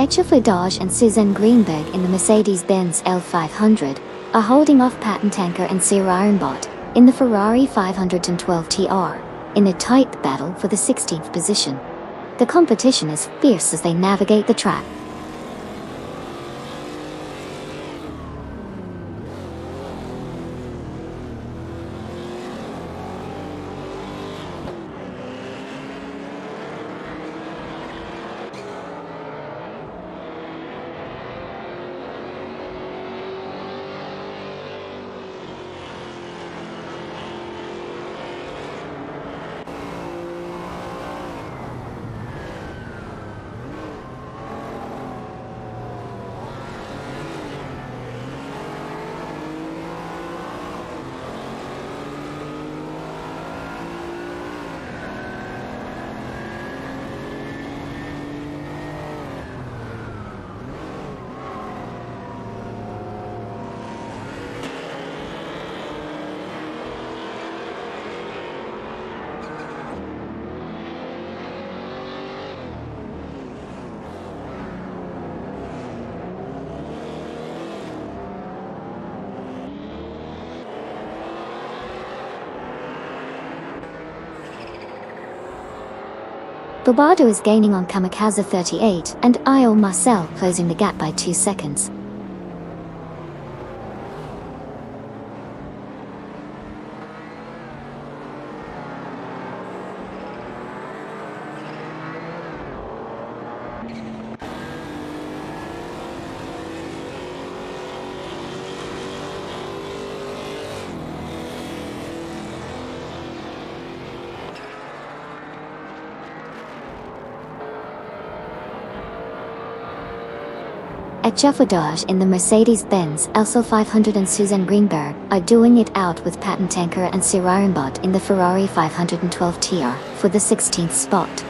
Dodge and Suzanne Greenberg in the Mercedes-Benz L500 are holding off Tanker and Sierra in the Ferrari 512 TR in a tight battle for the 16th position. The competition is fierce as they navigate the track. Bobardo is gaining on Kamikaze 38 and Io Marcel closing the gap by 2 seconds. Assetto Corsa in the Mercedes-Benz L500 and Suzanne Greenberg are doing it out with Tanker and Sierra in the Ferrari 512 TR for the 16th spot.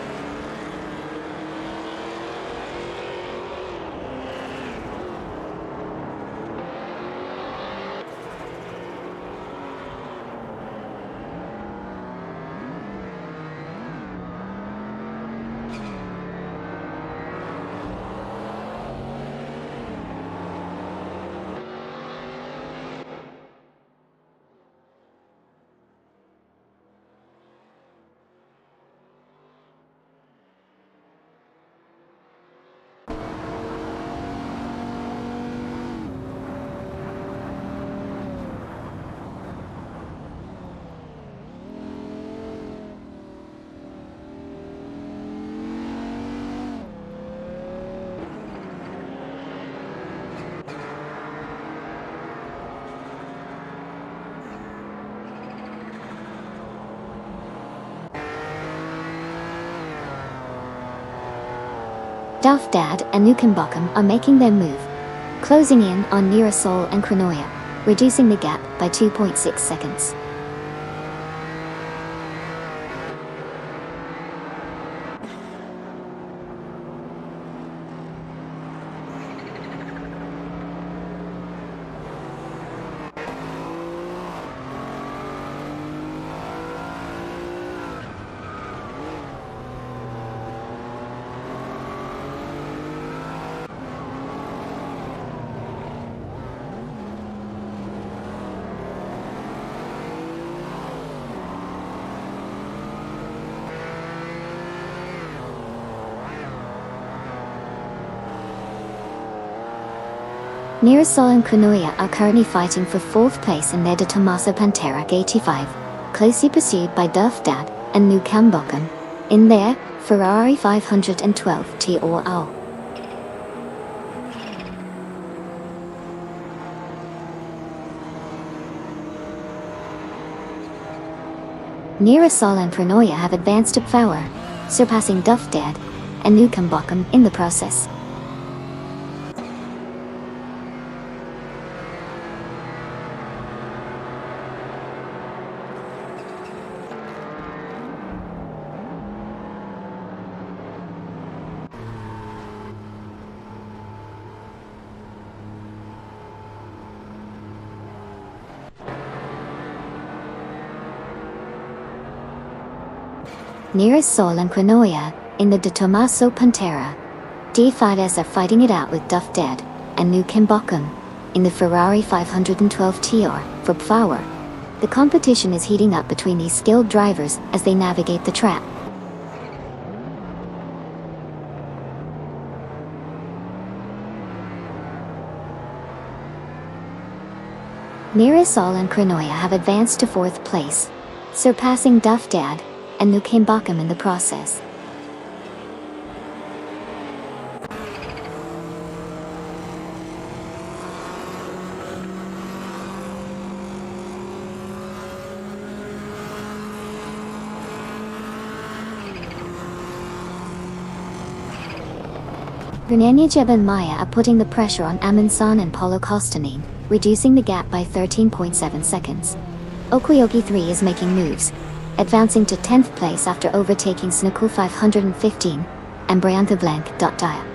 Dad and Nukenbokum are making their move, closing in on Mirasol and Cronoia, reducing the gap by 2.6 seconds. Mirasol and Cronoia are currently fighting for 4th place in their De Tomaso Pantera 85, closely pursued by Dad and Nukenbokum in their Ferrari 512 TOR. Mirasol and Cronoia have advanced to power, surpassing Dad and Nukenbokum in the process. Mirasol and Cronoia in the De Tomaso Pantera D5s are fighting it out with Duff Dead and New Kimbokum in the Ferrari 512 TR for power. The competition is heating up between these skilled drivers as they navigate the track. Neresol and Krenoya have advanced to 4th place, surpassing Duff Dad and New Kimbokum in the process. Grenenjeb and Maya are putting the pressure on Amundsen and Paulo Kostanin, reducing the gap by 13.7 seconds. Okoyogi 3 is making moves, advancing to 10th place after overtaking Snuku 515 and Briantha Blank. Dia.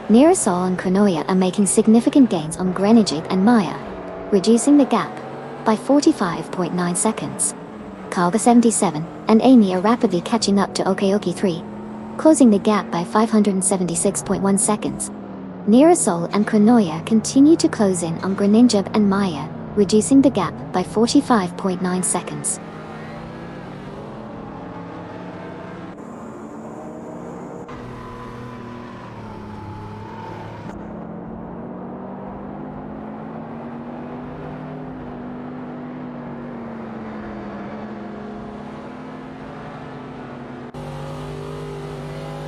Neresol and Krenoya are making significant gains on Grenenjeb and Maya, reducing the gap by 45.9 seconds. Kalga 77 and Amy are rapidly catching up to Okoyogi 3, closing the gap by 576.1 seconds. Neresol and Krenoya continue to close in on Grenenjeb and Maya, reducing the gap by 45.9 seconds.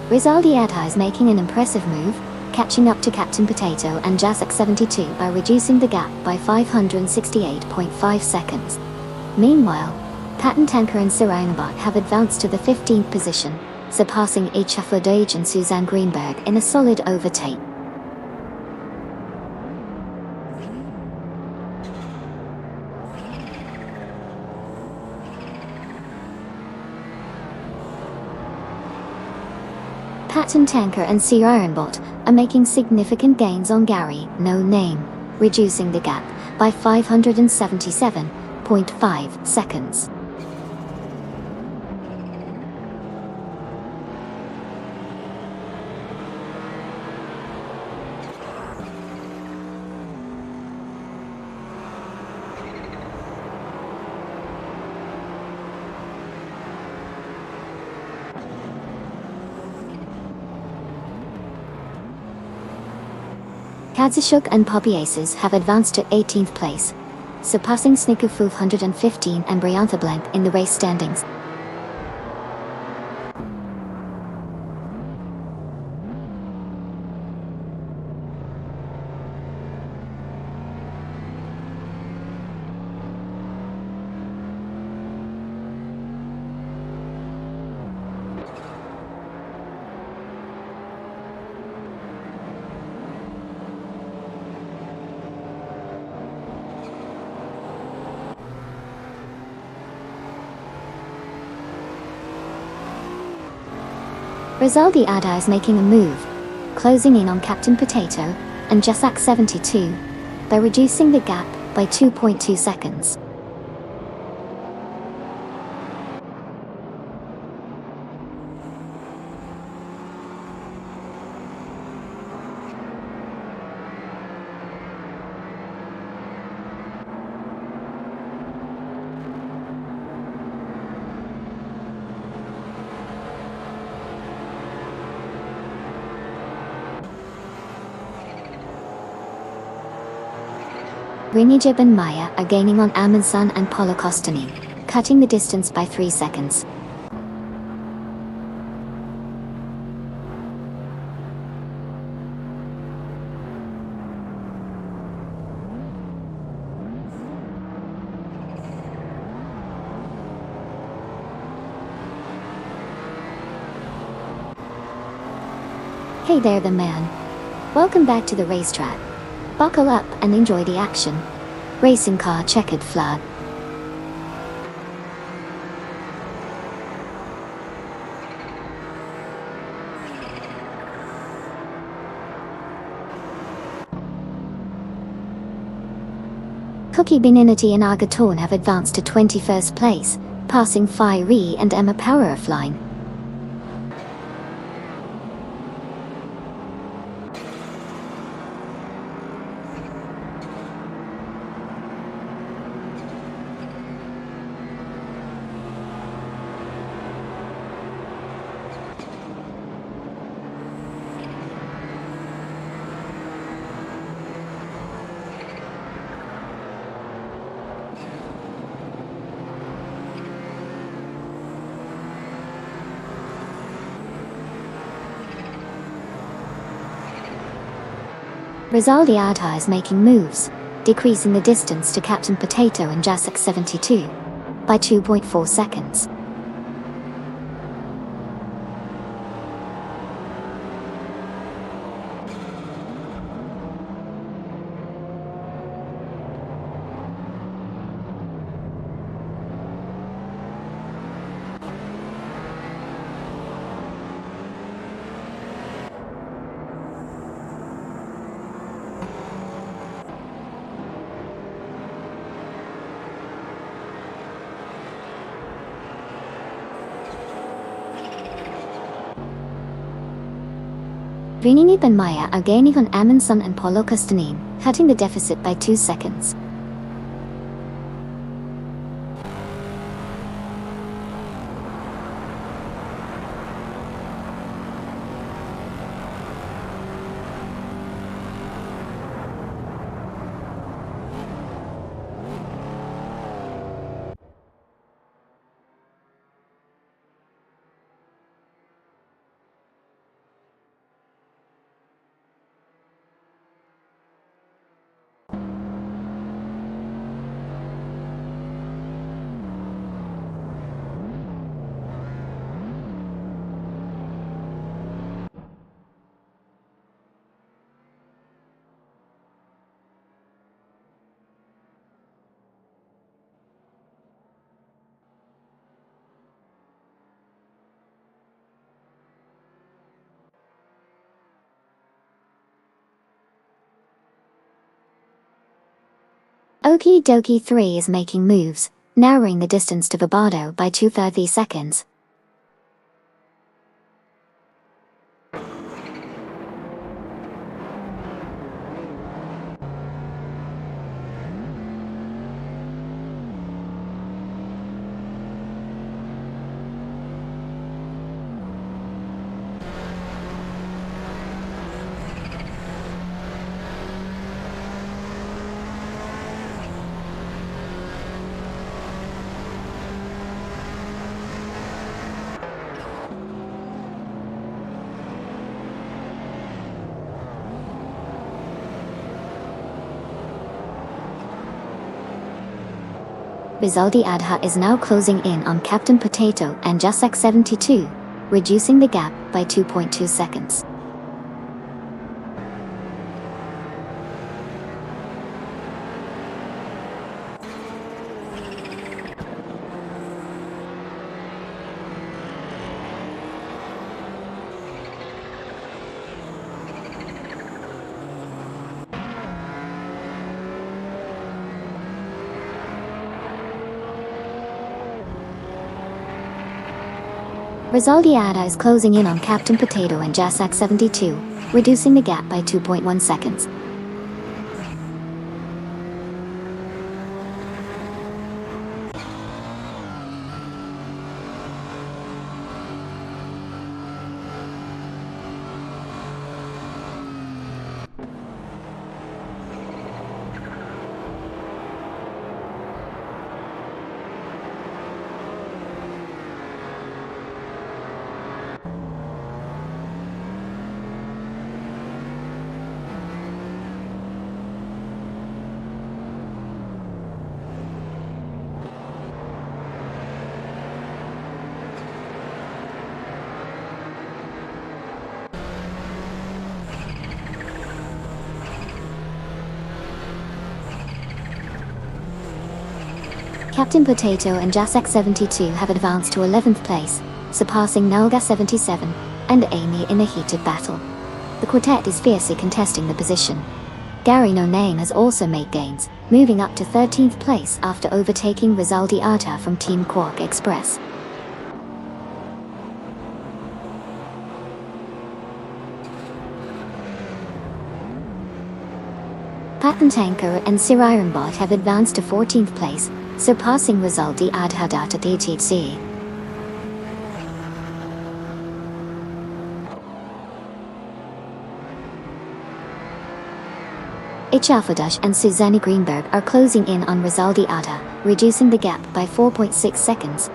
Rizaldi Atta is making an impressive move, catching up to Captain Potato and Jasak 72 by reducing the gap by 568.5 seconds. Meanwhile, Patton Tanker and Sirayanabot have advanced to the 15th position, surpassing Echafodage and Suzanne Greenberg in a solid overtake. Patton Tanker and Sirayanabot are making significant gains on Gary No Name, reducing the gap by 577.5 seconds. Kadzishuk and Poppy Aces have advanced to 18th place, surpassing Sniku 515 and Briantha Blank in the race standings. Rizaldi Ada is making a move, closing in on Captain Potato and Jasak 72 by reducing the gap by 2.2 seconds. Grenenjeb and Maya are gaining on Amundsen and Paulo Kostanin, cutting the distance by 3 seconds. Hey there, the man. Welcome back to the racetrack. Buckle up and enjoy the action. Racing car checkered flag. Cookie Beninity and Argatorn have advanced to 21st place, passing Fiery and Emma Power offline. Rizaldi Adha is making moves, decreasing the distance to Captain Potato and Jacek 72 by 2.4 seconds. Vinini and Maya are gaining on Amundsen and Paulo Costanin, cutting the deficit by 2 seconds. Okie Dokie 3 is making moves, narrowing the distance to Vibado by 2.30 seconds. Rizaldi Adha is now closing in on Captain Potato and Jacek 72, reducing the gap by 2.2 seconds. Rizaldi Adha is closing in on Captain Potato and Jacek 72, reducing the gap by 2.1 seconds. Captain Potato and Jasak 72 have advanced to 11th place, surpassing Nalga 77 and Amy in a heated battle. The quartet is fiercely contesting the position. Gary No Name has also made gains, moving up to 13th place after overtaking Rizaldi Arta from Team Quark Express. Patan Tanker and Sir Ironbot have advanced to 14th place, surpassing Rizaldi Adhadat at the TTC. Ichafodash and Susanne Greenberg are closing in on Rizaldi Ada, reducing the gap by 4.6 seconds.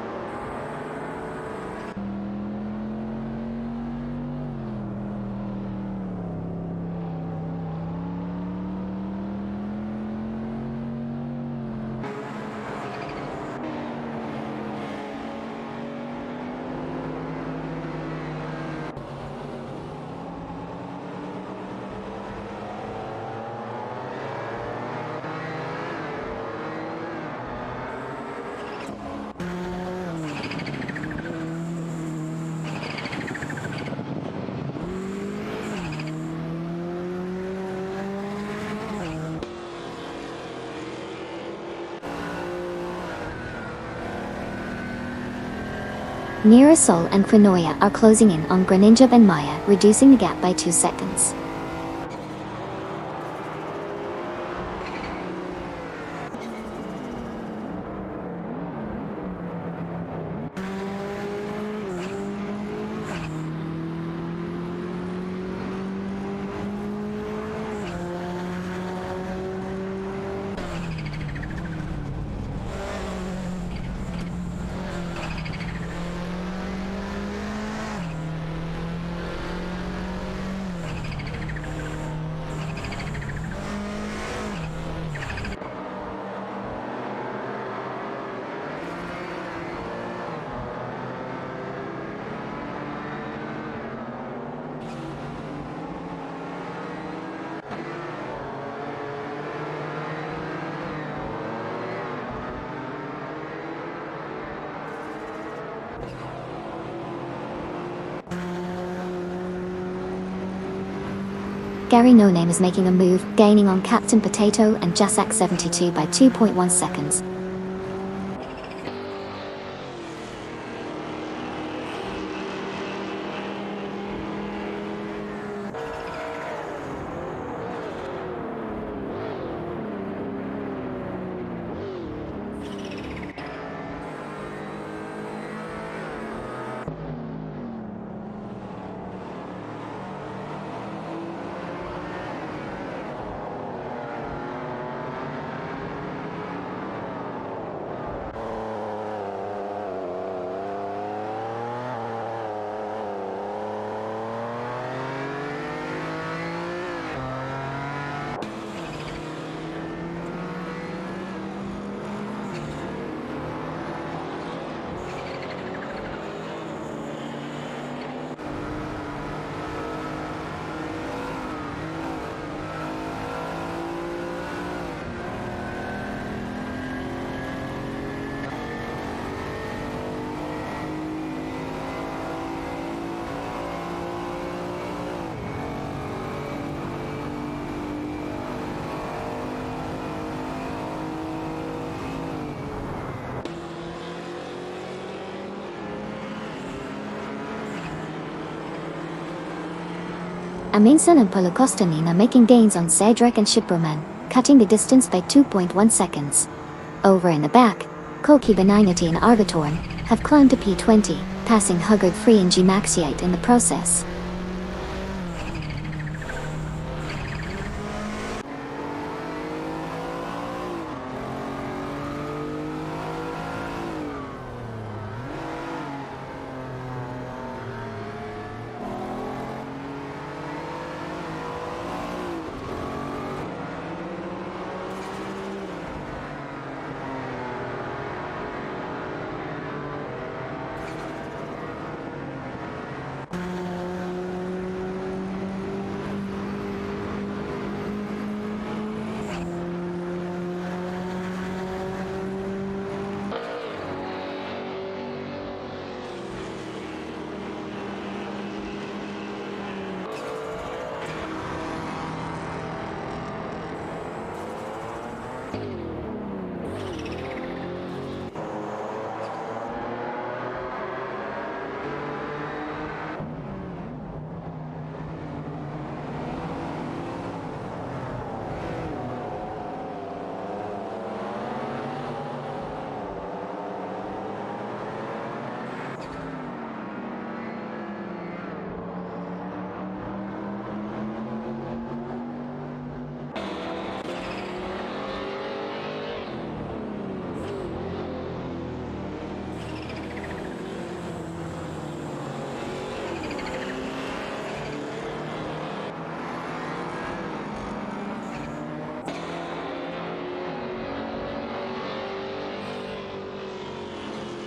Mirasol and Quinoya are closing in on Greninja and Maya, reducing the gap by 2 seconds. Gary No Name is making a move, gaining on Captain Potato and Jasak 72 by 2.1 seconds. Aminson and Polokostanin are making gains on Cedric and Shipperman, cutting the distance by 2.1 seconds. Over in the back, Koki Benignity and Arvitorn have climbed to P20, passing Huggard 3 and G-Maxiate in the process.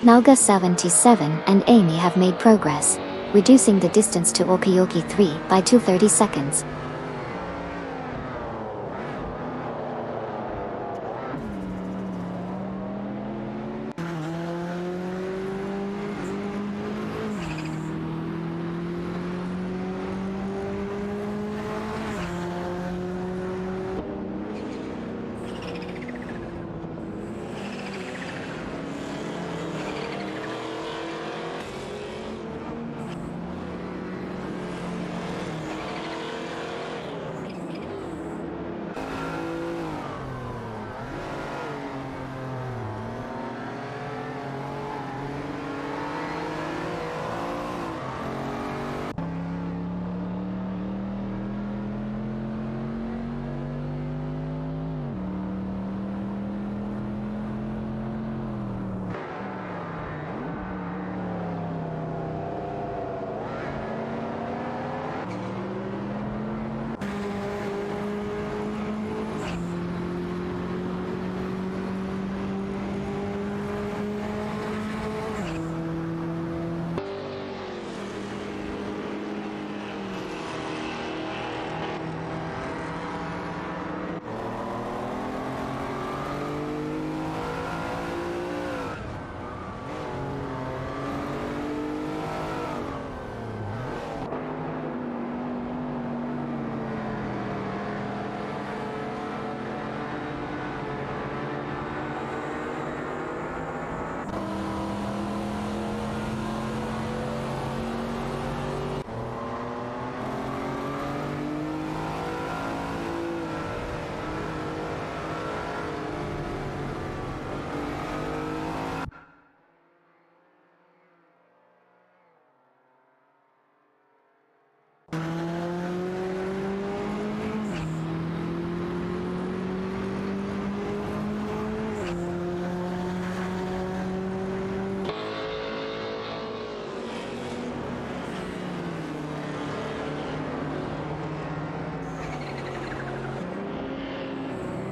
Nalga 77 and Amy have made progress, reducing the distance to Orkayoki 3 by 230 seconds.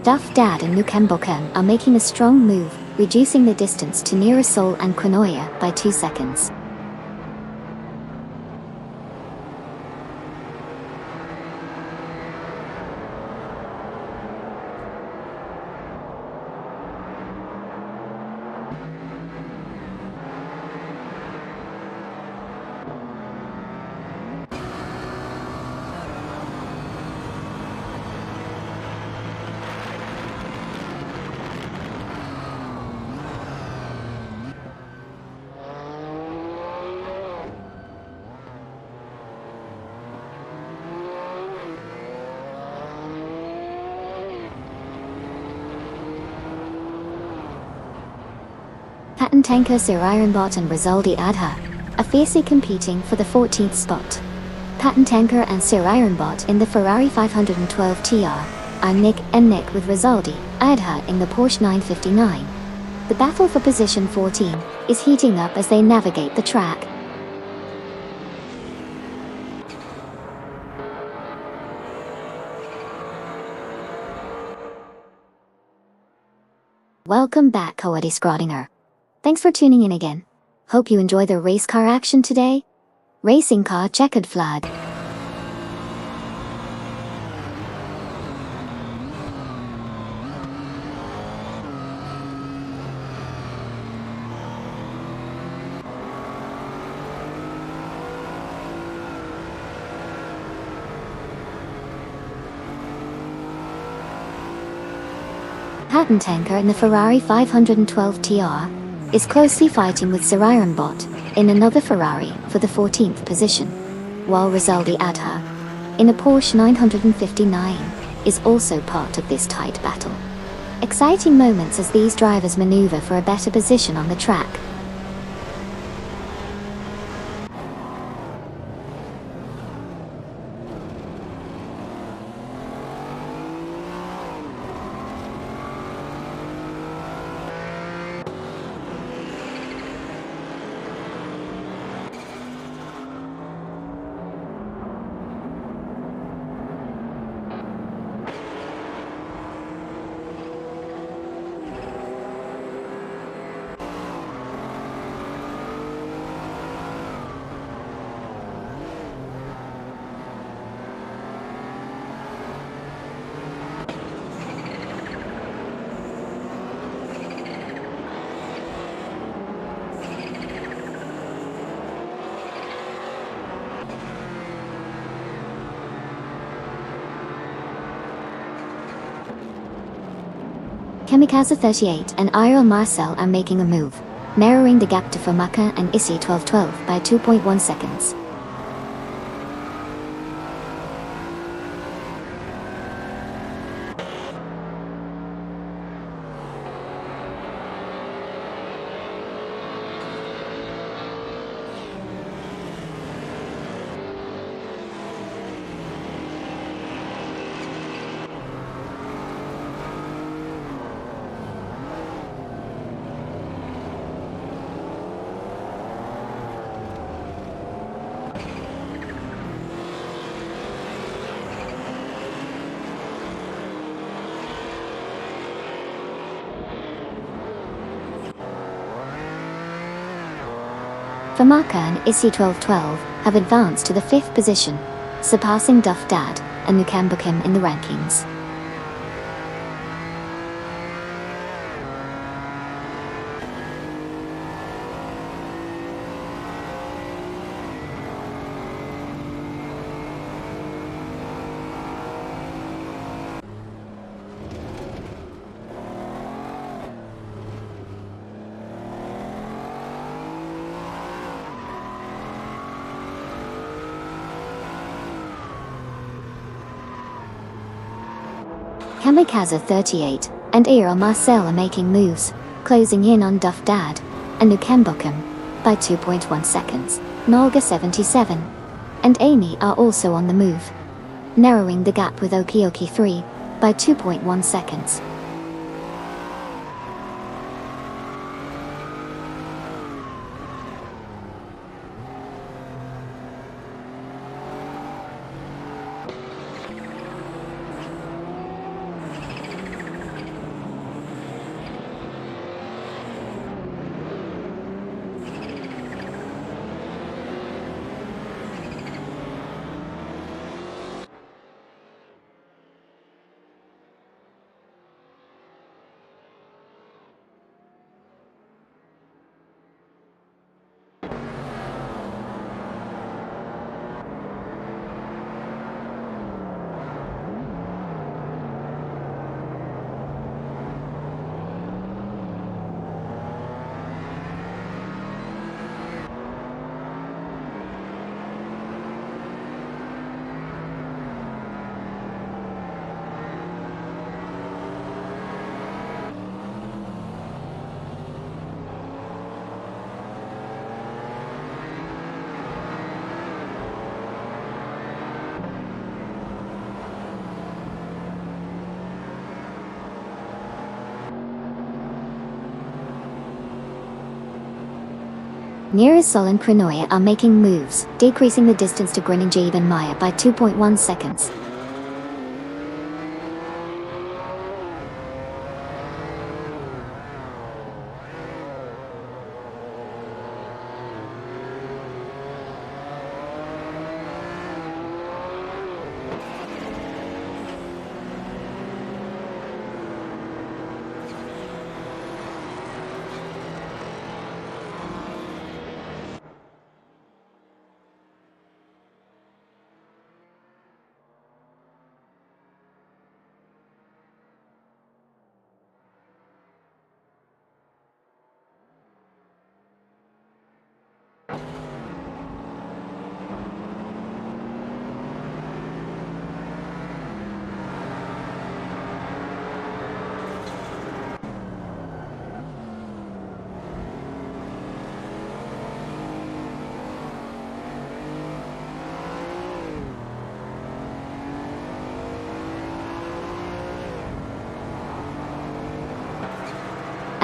Duff Dad and Nukembokem are making a strong move, reducing the distance to Nerasol and Kronoia by 2 seconds. Tanker Sirironbot and Rizaldi Adha are fiercely competing for the 14th spot. Tanker and Sirironbot in the Ferrari 512 TR are neck and neck with Rizaldi Adha in the Porsche 959. The battle for position 14 is heating up as they navigate the track. Welcome back, Coady Scrodinger. Thanks for tuning in again. Hope you enjoy the race car action today. Racing car checkered flag. Pattern Tanker in the Ferrari 512 TR is closely fighting with Bot in another Ferrari for the 14th position, while Rizaldi Adha in a Porsche 959 is also part of this tight battle. Exciting moments as these drivers maneuver for a better position on the track. Kamikaze 38 and Iro Marcel are making a move, narrowing the gap to Famaka and Issy 1212 by 2.1 seconds. Famaka and Issy 1212 have advanced to the 5th position, surpassing Duff Dad and Nukambukim in the rankings. Kamikaze 38 and Iro Marcel are making moves, closing in on Duff Dad and Nukambukim by 2.1 seconds. Nolga 77 and Amy are also on the move, narrowing the gap with Okioki 3 by 2.1 seconds. Nearasol and Krinoya are making moves, decreasing the distance to Grenadier and Maya by 2.1 seconds.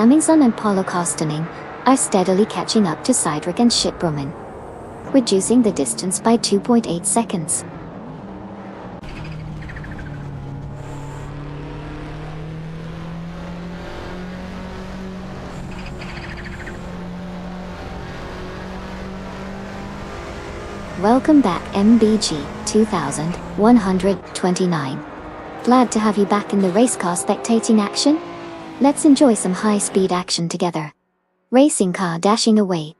Amundsen and Paulo Kostanen are steadily catching up to Seidrich and Schipbroman, reducing the distance by 2.8 seconds. Welcome back MBG 2129. Glad to have you back in the race car spectating action. Let's enjoy some high-speed action together. Racing car dashing away.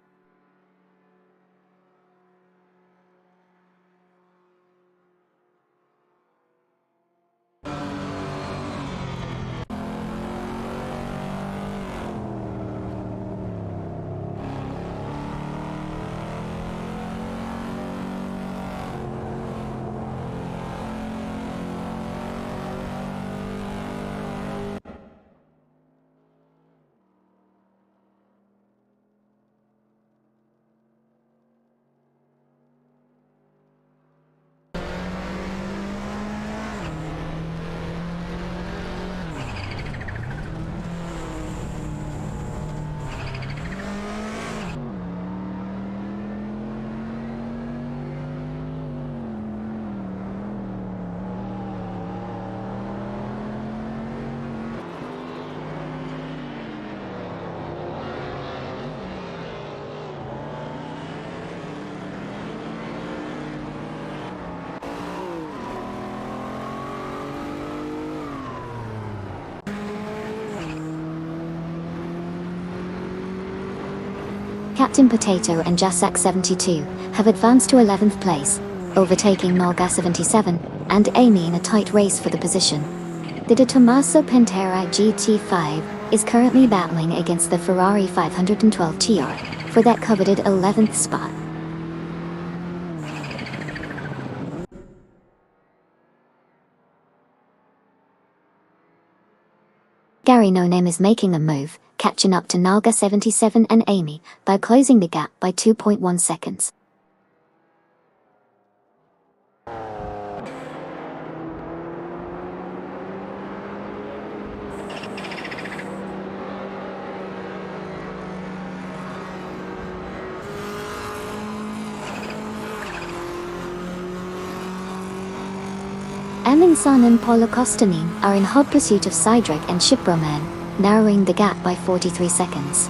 Captain Potato and Jasak 72 have advanced to 11th place, overtaking Nolga 77 and Amy in a tight race for the position. The De Tomaso Pantera GT5 is currently battling against the Ferrari 512 TR for that coveted 11th spot. Gary No Name is making a move, catching up to Nalga 77 and Amy by closing the gap by 2.1 seconds. Amundsen and Paulo Kostanen are in hot pursuit of Seidrich and Schipbroman, narrowing the gap by 43 seconds.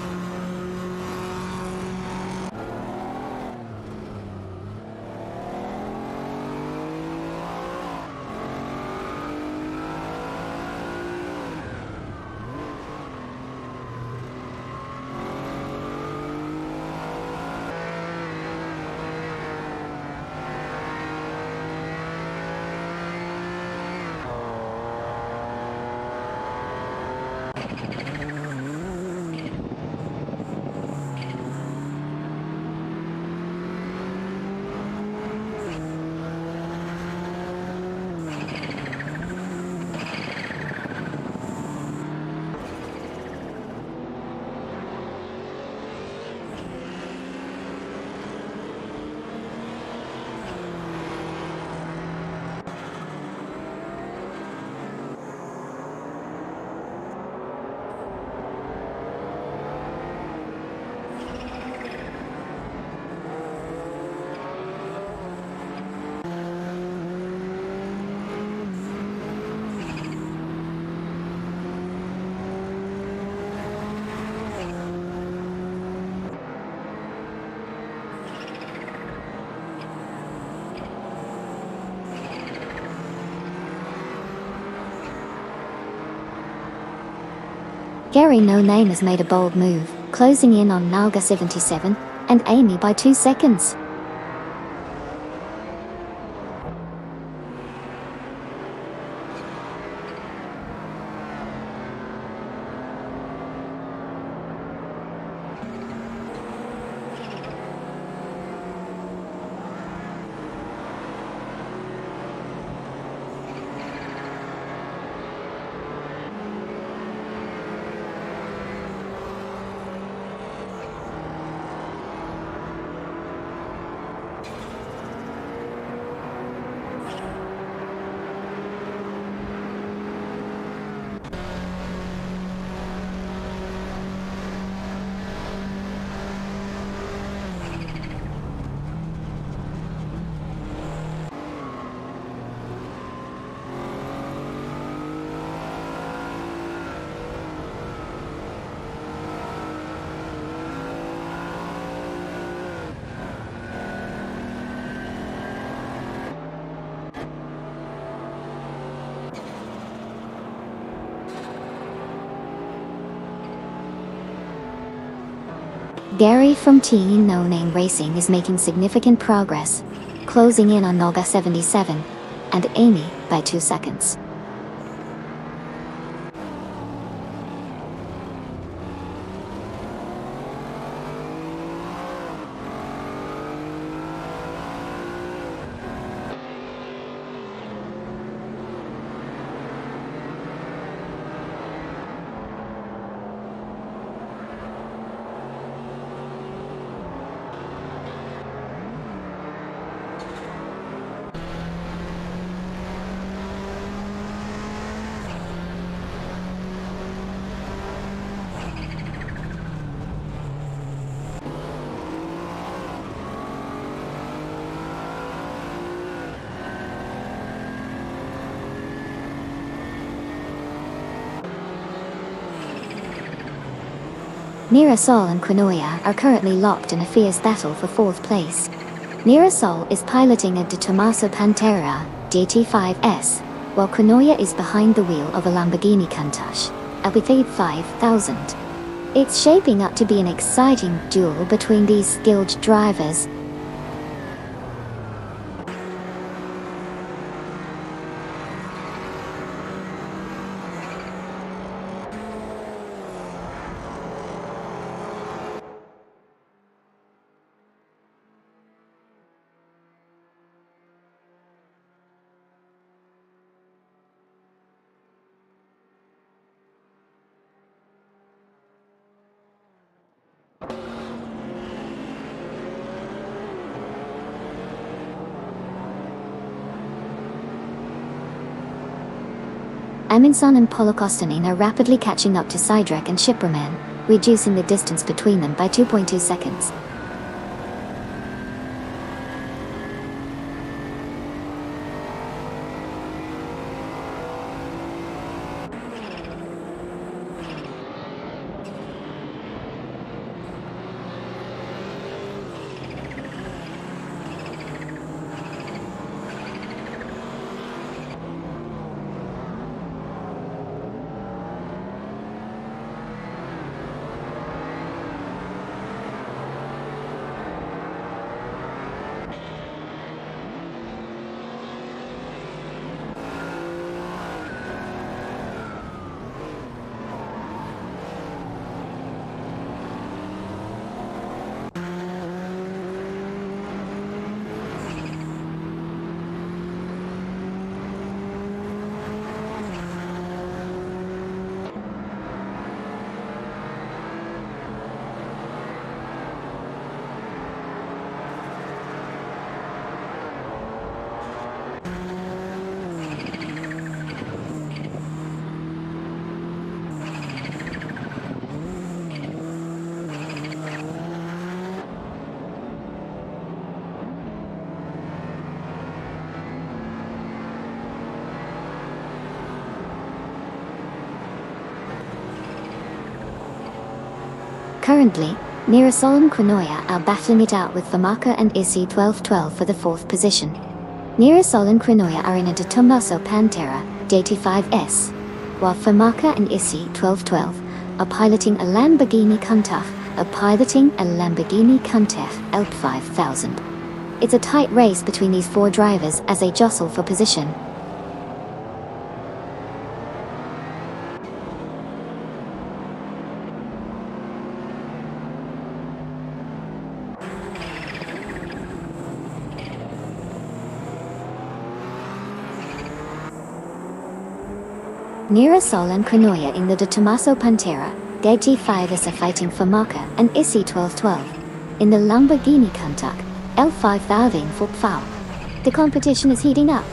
Gary No Name has made a bold move, closing in on Nalga 77 and Amy by 2 seconds. Gary from Team No Name Racing is making significant progress, closing in on Noga 77 and Amy by 2 seconds. Mirasol and Quinoya are currently locked in a fierce battle for 4th place. Mirasol is piloting a De Tomaso Pantera GT5S, while Quinoya is behind the wheel of a Lamborghini Countach, a Bethade 5000. It's shaping up to be an exciting duel between these skilled drivers. Amundsen and Polokostanin are rapidly catching up to Sidrek and Shipraman, reducing the distance between them by 2.2 seconds. Currently, Mirasol and Quinoya are battling it out with Famaka and Issy 1212 for the 4th position. Mirasol and Quinoya are in a De Tomaso Pantera GT5S, while Famaka and Issy 1212 are piloting a Lamborghini Countach L5000. It's a tight race between these 4 drivers as they jostle for position. Mirasol and Quinoya in the De Tomaso Pantera GT5S are fighting Famaka and Issy 1212 in the Lamborghini Countach L5000. The competition is heating up.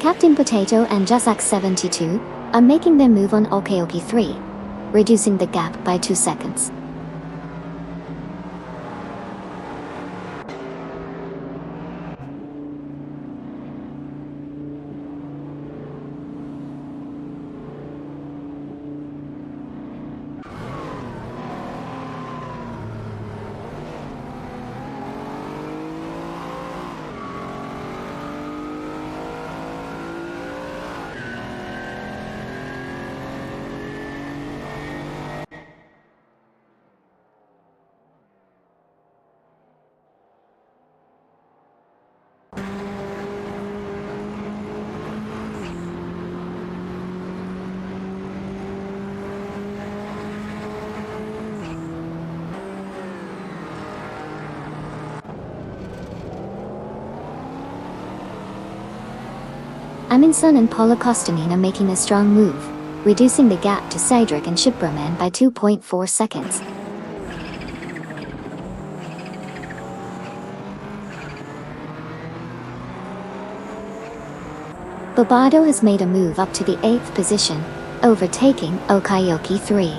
Captain Potato and Jussac72 are making their move on Okeoki 3, reducing the gap by 2 seconds. Amundsen and Paula Kostanin are making a strong move, reducing the gap to Cedric and Shipperman by 2.4 seconds. Bobado has made a move up to the 8th position, overtaking Okayoki 3.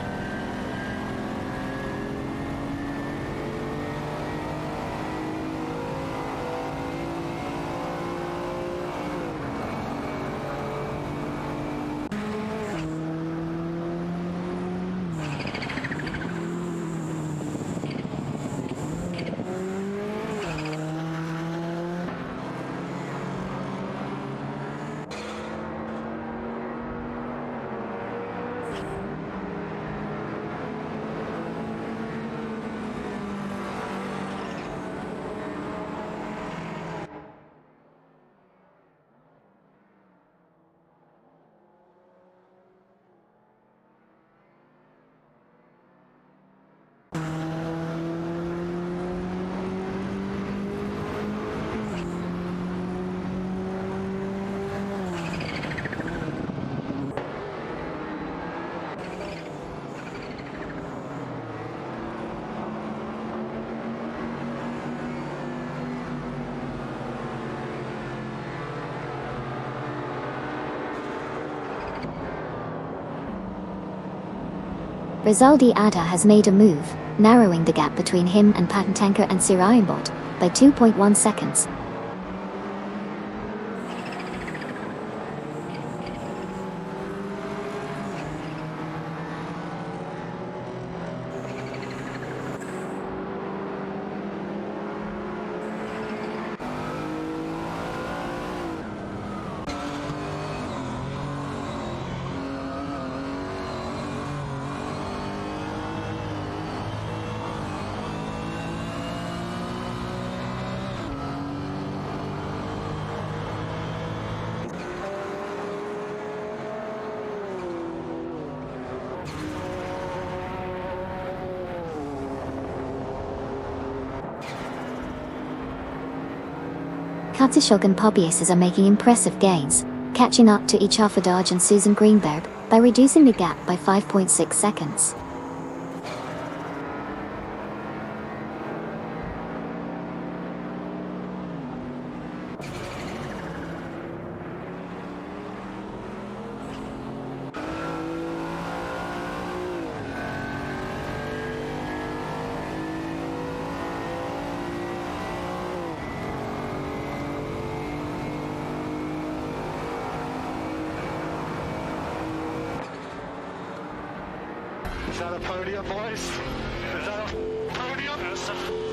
Rizaldi Ada has made a move, narrowing the gap between him and Patentanker and Siraimbot by 2.1 seconds. Katsushok and Pobiases are making impressive gains, catching up to each Alpha Dodge and Susan Greenberg by reducing the gap by 5.6 seconds. Is that a podium, boys? Is that a podium?